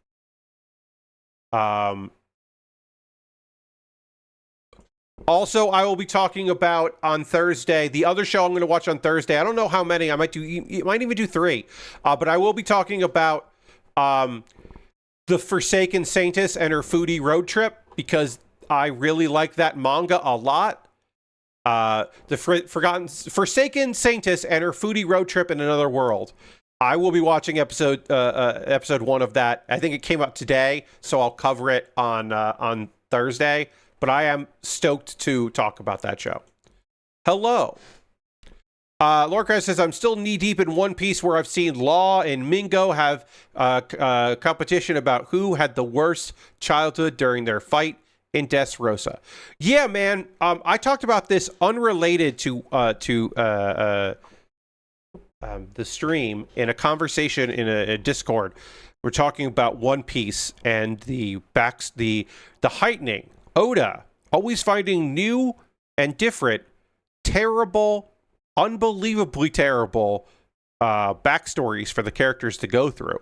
Speaker 1: also, I will be talking about on Thursday, the other show I'm going to watch on Thursday. I don't know how many. I might even do 3. But I will be talking about the Forsaken Saintess and her foodie road trip, because I really like that manga a lot. The Forsaken Saintess and her foodie road trip in another world. I will be watching episode 1 of that. I think it came out today, so I'll cover it on Thursday. But I am stoked to talk about that show. Hello. Lorcrest says, I'm still knee-deep in One Piece, where I've seen Law and Mingo have competition about who had the worst childhood during their fight in Dressrosa. Yeah, man. I talked about this unrelated to the stream in a conversation in a Discord. We're talking about One Piece and the heightening. Oda always finding new and different, terrible, unbelievably terrible backstories for the characters to go through.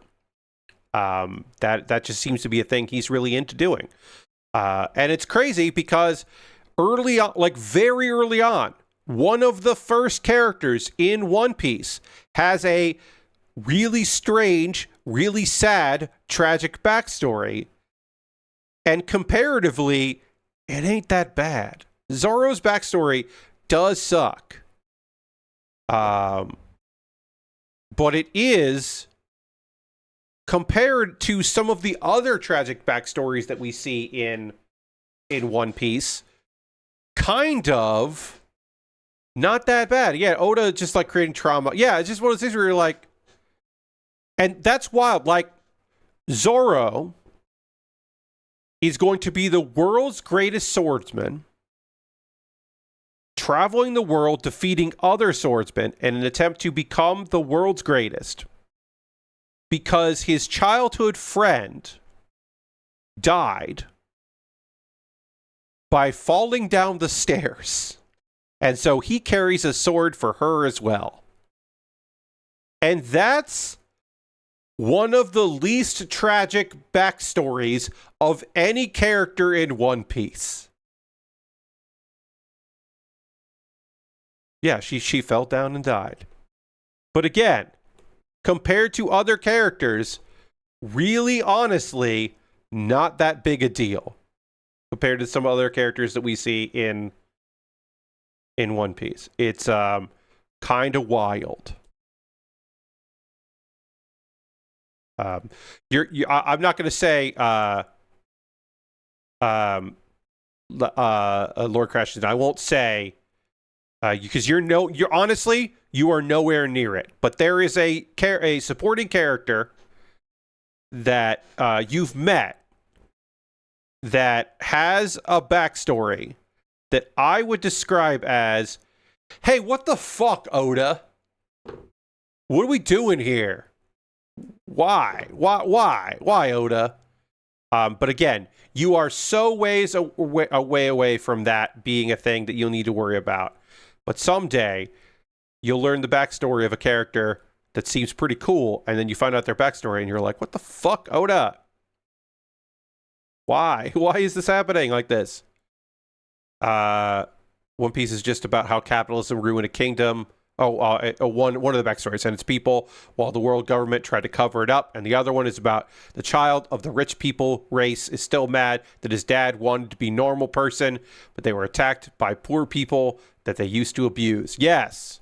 Speaker 1: That just seems to be a thing he's really into doing. And it's crazy because early on, like very early on, one of the first characters in One Piece has a really strange, really sad, tragic backstory. And comparatively, it ain't that bad. Zoro's backstory does suck. But it is, compared to some of the other tragic backstories that we see in One Piece, kind of not that bad. Yeah, Oda just like creating trauma. Yeah, it's just one of those things where you're like, and that's wild. Like, Zoro is going to be the world's greatest swordsman, traveling the world, defeating other swordsmen in an attempt to become the world's greatest, because his childhood friend died by falling down the stairs. And so he carries a sword for her as well. And that's one of the least tragic backstories of any character in One Piece. Yeah, she fell down and died. But again, compared to other characters, really honestly, not that big a deal compared to some other characters that we see in One Piece. It's kind of wild. I'm not going to say Lord Crashington. I won't say because you're honestly, you are nowhere near it. But there is a supporting character that you've met that has a backstory that I would describe as, hey, what the fuck, Oda? What are we doing here? Why, Oda? But again, you are so ways away from that being a thing that you'll need to worry about. But someday, you'll learn the backstory of a character that seems pretty cool, and then you find out their backstory, and you're like, what the fuck, Oda? Why? Why is this happening like this? One Piece is just about how capitalism ruined a kingdom. One of the backstories, and its people, while the world government tried to cover it up. And the other one is about the child of the rich people race is still mad that his dad wanted to be a normal person, but they were attacked by poor people that they used to abuse. Yes.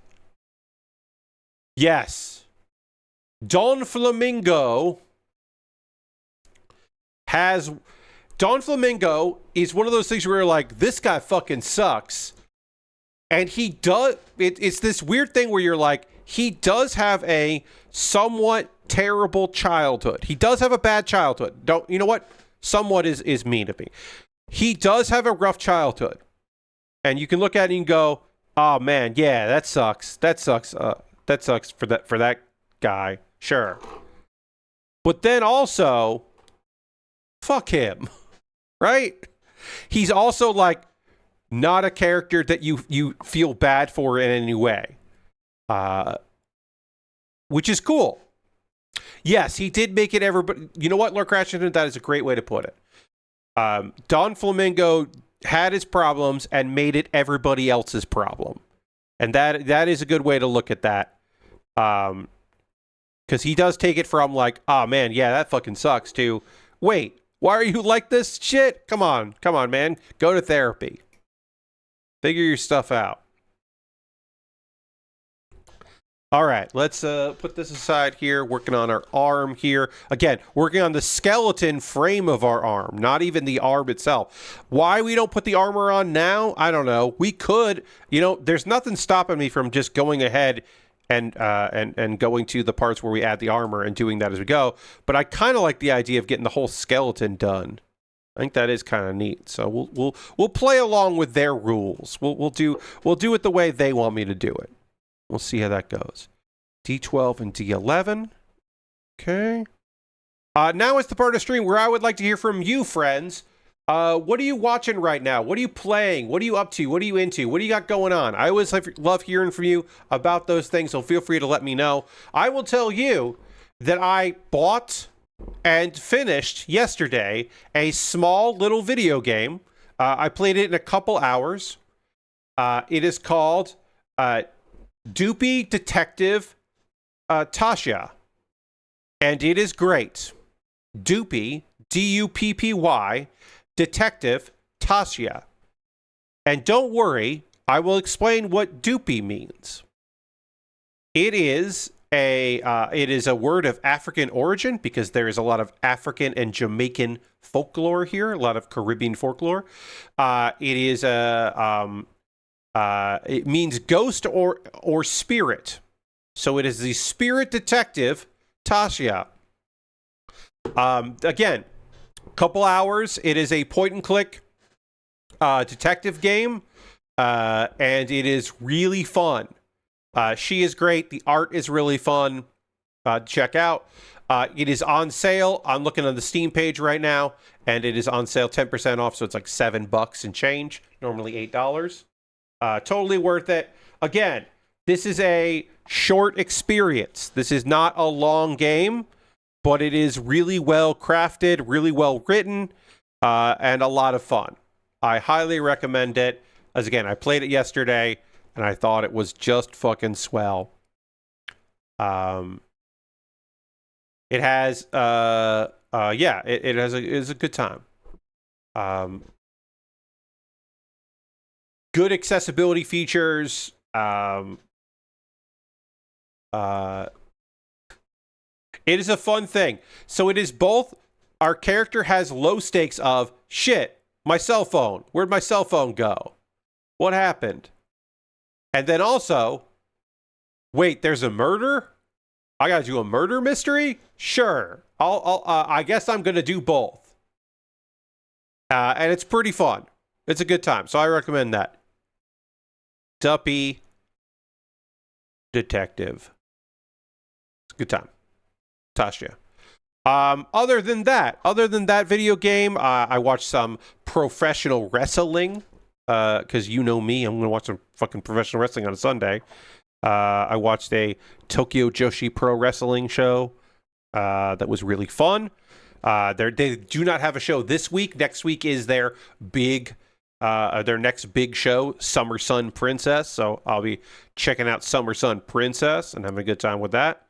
Speaker 1: Don Flamingo is one of those things where you're like, this guy fucking sucks. And he does, it's this weird thing where you're like, he does have a somewhat terrible childhood. He does have a bad childhood. You know what? Somewhat is mean to me. He does have a rough childhood. And you can look at it and go, oh man, yeah, that sucks. That sucks for that guy. Sure. But then also, fuck him. Right? He's also like, not a character that you feel bad for in any way. Which is cool. Yes, he did make it everybody. You know what, Lord Crashington? That is a great way to put it. Don Flamingo had his problems and made it everybody else's problem. And that is a good way to look at that. Because he does take it from like, oh man, yeah, that fucking sucks, to, wait, why are you like this shit? Come on, man. Go to therapy. Figure your stuff out. All right, let's put this aside here. Working on our arm here. Again, working on the skeleton frame of our arm, not even the arm itself. Why we don't put the armor on now, I don't know. We could. There's nothing stopping me from just going ahead and going to the parts where we add the armor and doing that as we go. But I kind of like the idea of getting the whole skeleton done. I think that is kind of neat. So we'll play along with their rules. We'll do it the way they want me to do it. We'll see how that goes. D12 and D11. Okay. Now it's the part of the stream where I would like to hear from you, friends. What are you watching right now? What are you playing? What are you up to? What are you into? What do you got going on? I always love hearing from you about those things, so feel free to let me know. I will tell you that I bought and finished yesterday a small little video game. I played it in a couple hours. It is called Doopy Detective Tasha, and it is great. Doopy, Duppy, Detective Tasha. And don't worry, I will explain what Doopy means. It is a word of African origin because there is a lot of African and Jamaican folklore here, a lot of Caribbean folklore. It means ghost or spirit. So it is the spirit detective Tasha. Again, couple hours. It is a point and click detective game, and it is really fun. She is great. The art is really fun. Check out. It is on sale. I'm looking on the Steam page right now, and it is on sale 10% off, so it's like $7 and change. Normally $8. Totally worth it. Again, this is a short experience. This is not a long game, but it is really well crafted, really well written, and a lot of fun. I highly recommend it. As again, I played it yesterday, and I thought it was just fucking swell. It has, it is a good time. Good accessibility features. It is a fun thing. So it is both. Our character has low stakes of shit. My cell phone. Where'd my cell phone go? What happened? And then also, wait, there's a murder? I gotta do a murder mystery? Sure. I guess I'm gonna do both. And it's pretty fun. It's a good time, so I recommend that. Duppy Detective. It's a good time. Tasha. Other than that video game, I watched some professional wrestling. Because you know me, I'm going to watch some fucking professional wrestling on a Sunday. I watched a Tokyo Joshi Pro Wrestling show that was really fun. They do not have a show this week. Next week is their next big show, Summer Sun Princess. So I'll be checking out Summer Sun Princess and having a good time with that.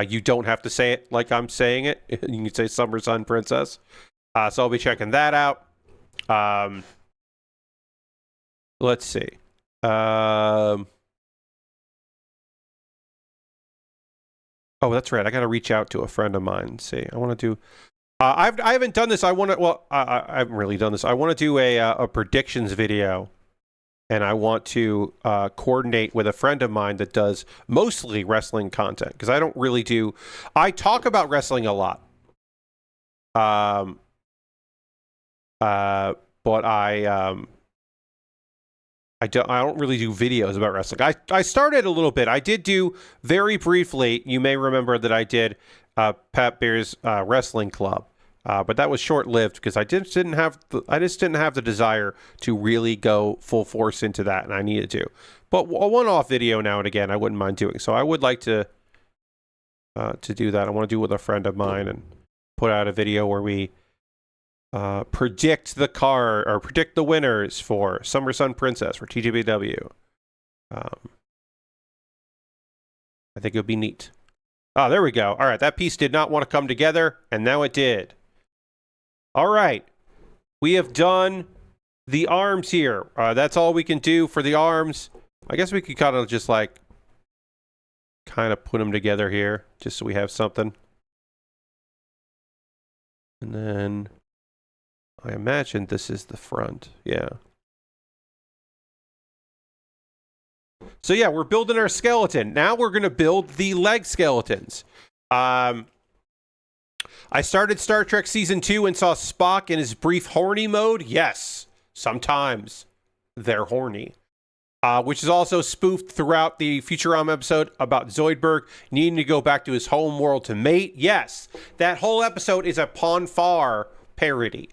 Speaker 1: You don't have to say it like I'm saying it. You can say Summer Sun Princess. So I'll be checking that out. Let's see. Oh, that's right. I got to reach out to a friend of mine and see. I want to do. I haven't done this. I want to. Well, I haven't really done this. I want to do a predictions video, and I want to coordinate with a friend of mine that does mostly wrestling content because I don't really do. I talk about wrestling a lot. But I don't really do videos about wrestling. I started a little bit. I did do very briefly. You may remember that I did Pat Bear's Wrestling Club, but that was short lived because I just didn't have the desire to really go full force into that, and I needed to. But a one-off video now and again, I wouldn't mind doing. So I would like to do that. I want to do it with a friend of mine and put out a video where we predict the winners for Summer Sun Princess for TJBW. I think it would be neat. Oh, there we go. All right, that piece did not want to come together, and now it did. All right, we have done the arms here. That's all we can do for the arms. I guess we could kind of just put them together here, just so we have something. And then I imagine this is the front. Yeah. So yeah, we're building our skeleton. Now we're going to build the leg skeletons. I started Star Trek Season 2 and saw Spock in his brief horny mode. Yes, sometimes they're horny. Which is also spoofed throughout the Futurama episode about Zoidberg needing to go back to his home world to mate. Yes, that whole episode is a Ponfar parody.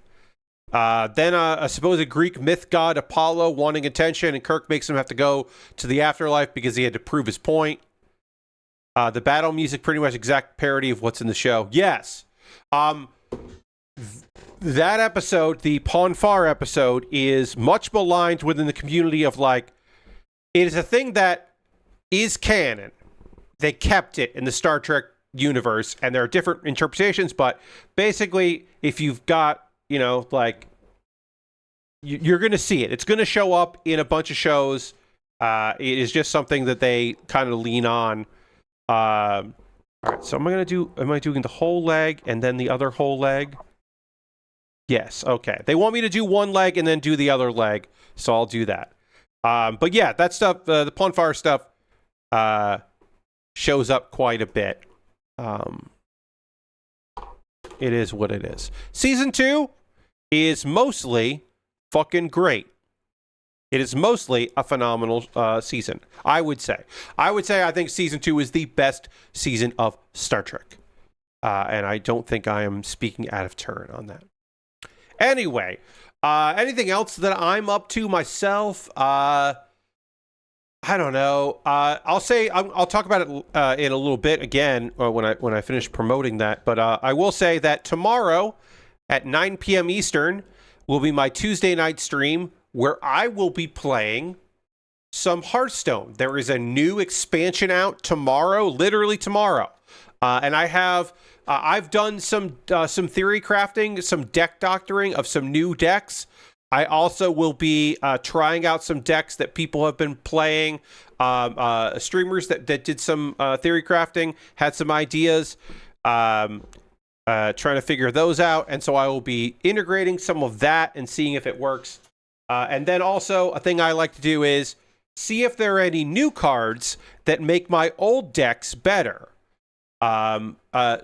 Speaker 1: Then a supposed Greek myth god Apollo wanting attention, and Kirk makes him have to go to the afterlife because he had to prove his point. The battle music, pretty much exact parody of what's in the show. Yes. That episode, the Ponfar episode, is much maligned within the community of It is a thing that is canon. They kept it in the Star Trek universe, and there are different interpretations, but basically, if you've got, like, you're going to see it. It's going to show up in a bunch of shows. It is just something that they kind of lean on. All right, so am I doing the whole leg and then the other whole leg? Yes, okay. They want me to do one leg and then do the other leg, so I'll do that. But yeah, that stuff, the Plunfire stuff, shows up quite a bit. It is what it is. Season 2 is mostly fucking great. It is mostly a phenomenal season, I would say. I think Season 2 is the best season of Star Trek. And I don't think I am speaking out of turn on that. Anyway, anything else that I'm up to myself? I don't know. I'll say I'll talk about it in a little bit again when I finish promoting that. But I will say that tomorrow at 9 p.m. Eastern will be my Tuesday night stream where I will be playing some Hearthstone. There is a new expansion out tomorrow, literally tomorrow, and I've done some theory crafting, some deck doctoring of some new decks. I also will be trying out some decks that people have been playing. Streamers that did some theory crafting had some ideas, trying to figure those out. And so I will be integrating some of that and seeing if it works. And then also a thing I like to do is see if there are any new cards that make my old decks better.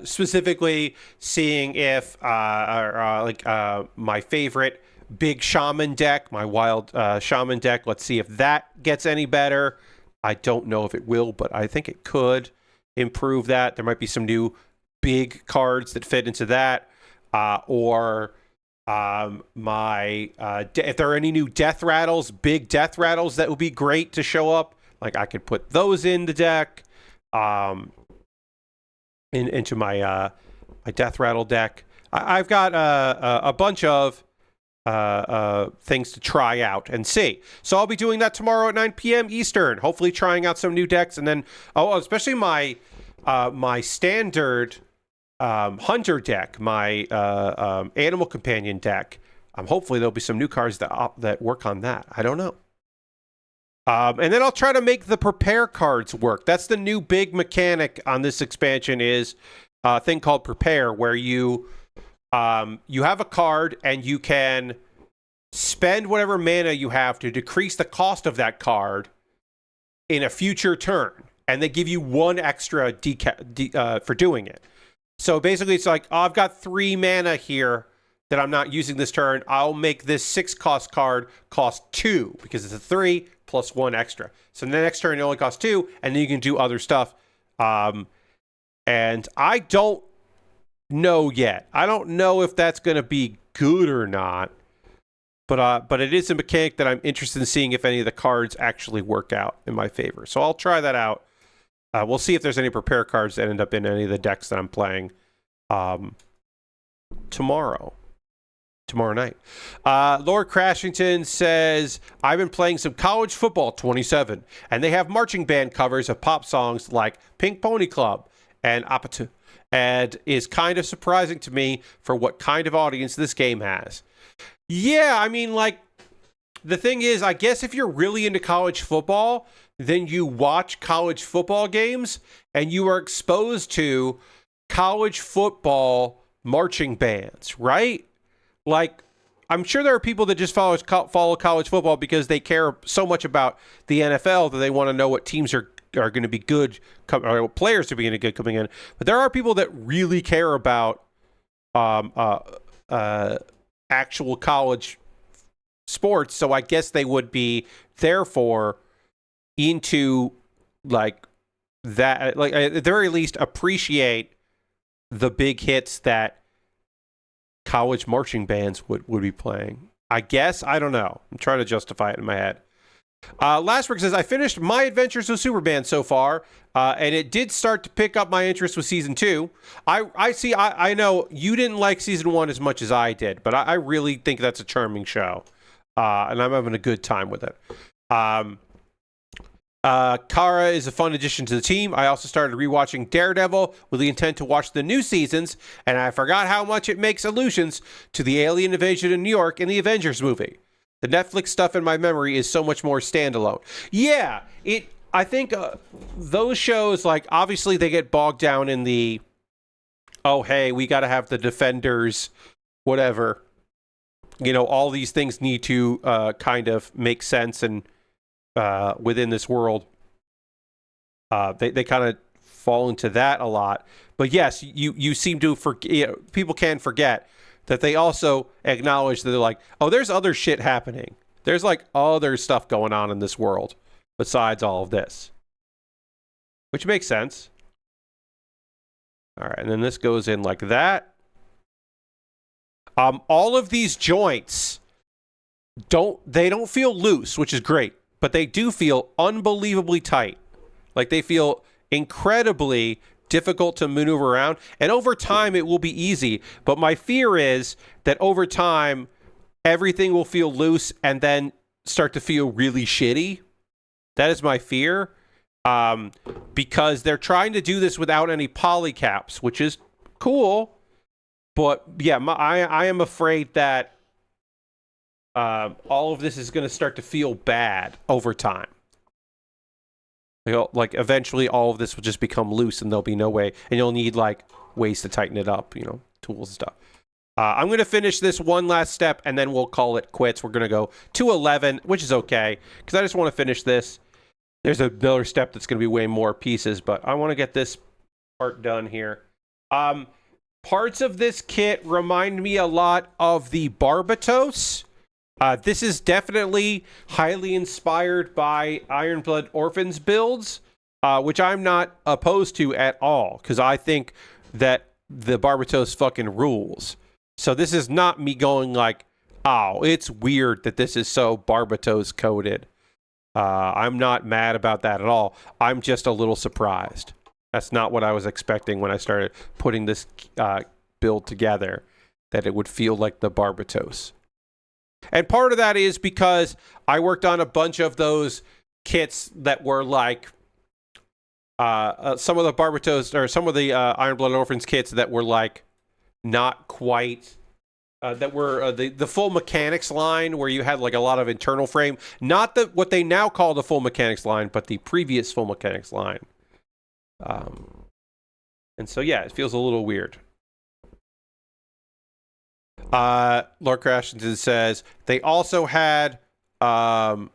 Speaker 1: Specifically seeing if my favorite big shaman deck, my wild shaman deck, let's see if that gets any better. I don't know if it will, but I think it could improve that. There might be some new big cards that fit into that, if there are any new death rattles, big death rattles that would be great to show up, like I could put those in the deck, into my death rattle deck. I've got a bunch of things to try out and see. So I'll be doing that tomorrow at 9 p.m. Eastern, hopefully trying out some new decks, and then especially my standard hunter deck, my animal companion deck. Hopefully there'll be some new cards that work on that. I don't know. And then I'll try to make the prepare cards work. That's the new big mechanic on this expansion, is a thing called prepare, where you have a card and you can spend whatever mana you have to decrease the cost of that card in a future turn, and they give you one extra for doing it. So basically it's like, I've got 3 mana here that I'm not using this turn. I'll make this 6 cost card cost 2 because it's a 3 plus 1 extra. So the next turn it only costs 2, and then you can do other stuff. And I don't know yet. I don't know if that's going to be good or not. But it is a mechanic that I'm interested in seeing if any of the cards actually work out in my favor. So I'll try that out. We'll see if there's any prepare cards that end up in any of the decks that I'm playing tomorrow night. Lord Crashington says, I've been playing some College Football 27, and they have marching band covers of pop songs like Pink Pony Club and Apatu, and is kind of surprising to me for what kind of audience this game has. Yeah, I mean, like, the thing is, I guess if you're really into college football, then you watch college football games and you are exposed to college football marching bands, right? Like, I'm sure there are people that just follow college football because they care so much about the NFL that they want to know what teams are going to be good, or players are being good coming in. But there are people that really care about actual college sports, so I guess they would be therefore into like that, like at the very least appreciate the big hits that college marching bands would be playing. I guess, I don't know. I'm trying to justify it in my head. Lastwork says, I finished my adventures with Superband so far, and it did start to pick up my interest with season 2. I know you didn't like season 1 as much as I did, but I really think that's a charming show, and I'm having a good time with it. Kara is a fun addition to the team. I also started rewatching Daredevil with the intent to watch the new seasons, and I forgot how much it makes allusions to the alien invasion in New York in the Avengers movie. The Netflix stuff in my memory is so much more standalone. Yeah, I think those shows, like, obviously they get bogged down in the, oh, hey, we got to have the Defenders, whatever. You know, all these things need to kind of make sense and within this world. They kind of fall into that a lot. But yes, you seem to forget, people can forget that they also acknowledge that they're like, oh, there's other shit happening. There's like other stuff going on in this world besides all of this. Which makes sense. All right, and then this goes in like that. All of these joints don't feel loose, which is great, but they do feel unbelievably tight. Like they feel incredibly difficult to maneuver around, and over time it will be easy. But my fear is that over time everything will feel loose and then start to feel really shitty. That is my fear, because they're trying to do this without any polycaps, which is cool. But yeah, I am afraid that all of this is going to start to feel bad over time. You know, like eventually all of this will just become loose and there'll be no way, and you'll need like ways to tighten it up, you know, tools and stuff. I'm going to finish this one last step and then we'll call it quits. We're going to go to 11, which is okay, because I just want to finish this. There's another step that's going to be way more pieces, but I want to get this part done here. Parts of this kit remind me a lot of the Barbatos. This is definitely highly inspired by Ironblood Orphans builds, which I'm not opposed to at all, because I think that the Barbatos fucking rules. So this is not me going like, oh, it's weird that this is so Barbatos coded. I'm not mad about that at all. I'm just a little surprised. That's not what I was expecting when I started putting this build together, that it would feel like the Barbatos. And part of that is because I worked on a bunch of those kits that were like some of the Barbatos, or some of the Ironblood Orphans kits that were like not quite, that were the full mechanics line, where you had like a lot of internal frame, not what they now call the full mechanics line, but the previous full mechanics line. And so yeah, it feels a little weird. Lord Crashington says they also had a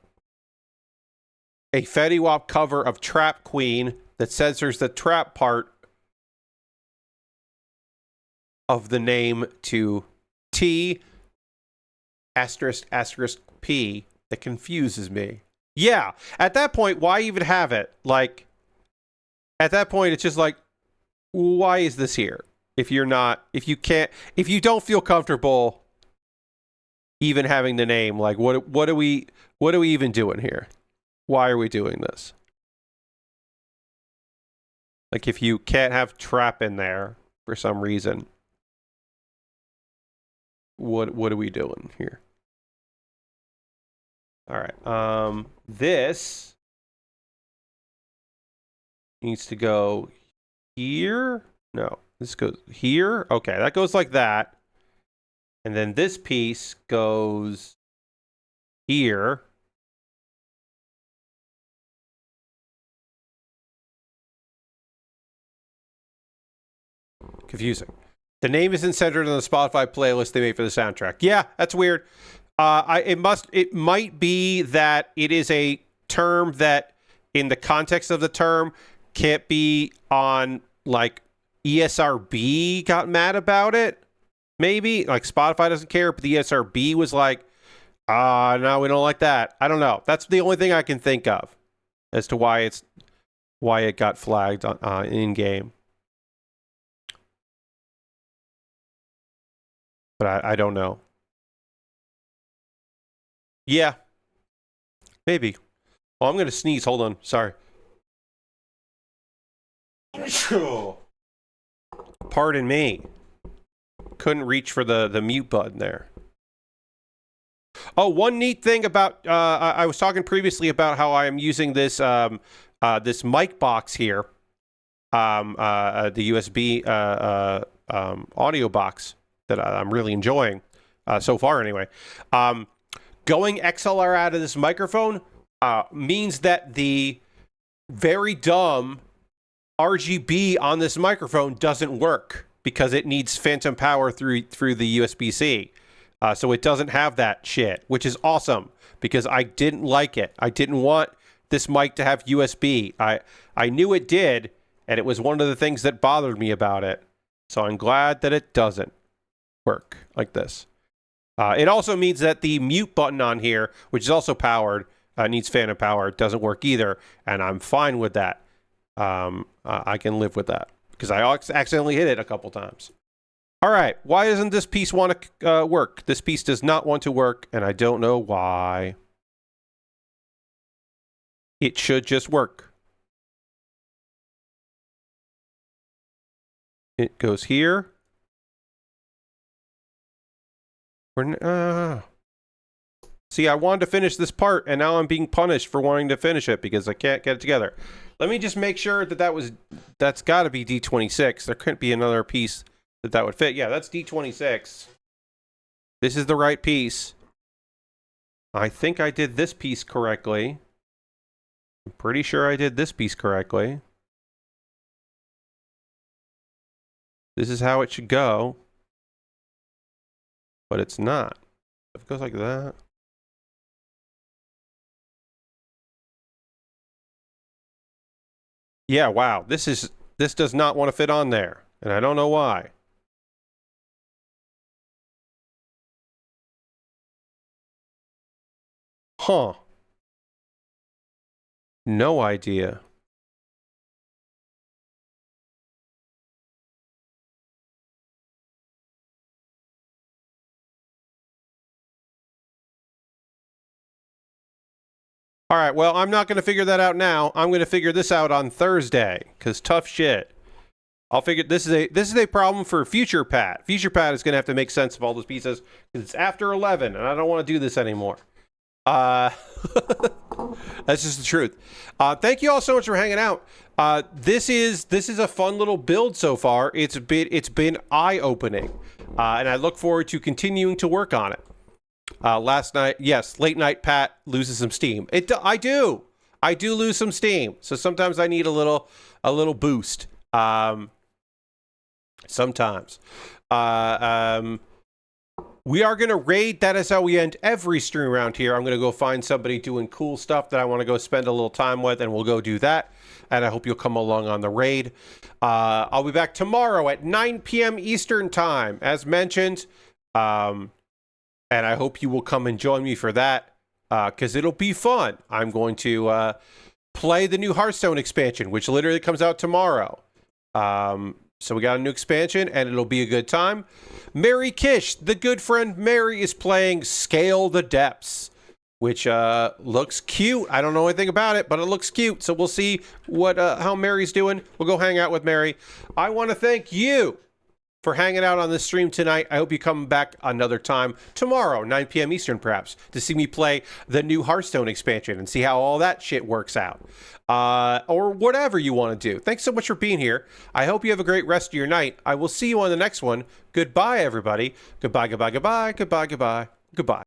Speaker 1: Fetty Wap cover of Trap Queen that censors the trap part of the name to T asterisk asterisk P. That confuses me. Yeah, at that point, why even have it? Like, at that point, it's just like, why is this here? If you don't feel comfortable even having the name, like what are we even doing here? Why are we doing this? Like, if you can't have trap in there for some reason, what are we doing here? All right. This needs to go here. No. This goes here. Okay, that goes like that. And then this piece goes here. Confusing. The name isn't centered on the Spotify playlist they made for the soundtrack. Yeah, that's weird. It might be that it is a term that, in the context of the term, can't be on, like, ESRB got mad about it. Maybe, like, Spotify doesn't care, but the ESRB was like, no, we don't like that. I don't know. That's the only thing I can think of as to why it got flagged on in game. But I don't know. Yeah. Maybe. Oh, I'm going to sneeze. Hold on. Sorry. Pardon me. Couldn't reach for the mute button there. Oh, one neat thing about I was talking previously about how I am using this this mic box here, the USB audio box that I'm really enjoying so far. Anyway, going XLR out of this microphone means that the very dumb RGB on this microphone doesn't work because it needs phantom power through the USB-C. So it doesn't have that shit, which is awesome because I didn't like it. I didn't want this mic to have USB. I knew it did, and it was one of the things that bothered me about it. So I'm glad that it doesn't work like this. It also means that the mute button on here, which is also powered, needs phantom power, doesn't work either, and I'm fine with that. I can live with that because I accidentally hit it a couple times. All right, why doesn't this piece want to work? This piece does not want to work, and I don't know why. It should just work. It goes here. See, I wanted to finish this part, and now I'm being punished for wanting to finish it because I can't get it together. Let me just make sure that that's got to be D26. There couldn't be another piece that would fit. Yeah, that's D26. This is the right piece. I think I did this piece correctly. I'm pretty sure I did this piece correctly. This is how it should go. But it's not. If it goes like that. Yeah, wow. This does not want to fit on there. And I don't know why. Huh. No idea. All right, well, I'm not going to figure that out now. I'm going to figure this out on Thursday, because tough shit. I'll figure this is a problem for Future Pat. Future Pat is going to have to make sense of all those pieces, because it's after 11, and I don't want to do this anymore. That's just the truth. Thank you all so much for hanging out. This is a fun little build so far. It's been eye-opening, and I look forward to continuing to work on it. Last night, yes, late night Pat loses some steam. I do lose some steam. So sometimes I need a little boost. Sometimes. We are going to raid. That is how we end every stream around here. I'm going to go find somebody doing cool stuff that I want to go spend a little time with, and we'll go do that. And I hope you'll come along on the raid. I'll be back tomorrow at 9 p.m. Eastern time, as mentioned. And I hope you will come and join me for that, because it'll be fun. I'm going to play the new Hearthstone expansion, which literally comes out tomorrow. So we got a new expansion, and it'll be a good time. Mary Kish, the good friend Mary, is playing Scale the Depths, which looks cute. I don't know anything about it, but it looks cute. So we'll see how Mary's doing. We'll go hang out with Mary. I want to thank you for hanging out on the stream tonight. I hope you come back another time tomorrow, 9 p.m. Eastern perhaps, to see me play the new Hearthstone expansion and see how all that shit works out. Or whatever you want to do. Thanks so much for being here. I hope you have a great rest of your night. I will see you on the next one. Goodbye, everybody. Goodbye, goodbye, goodbye, goodbye, goodbye, goodbye.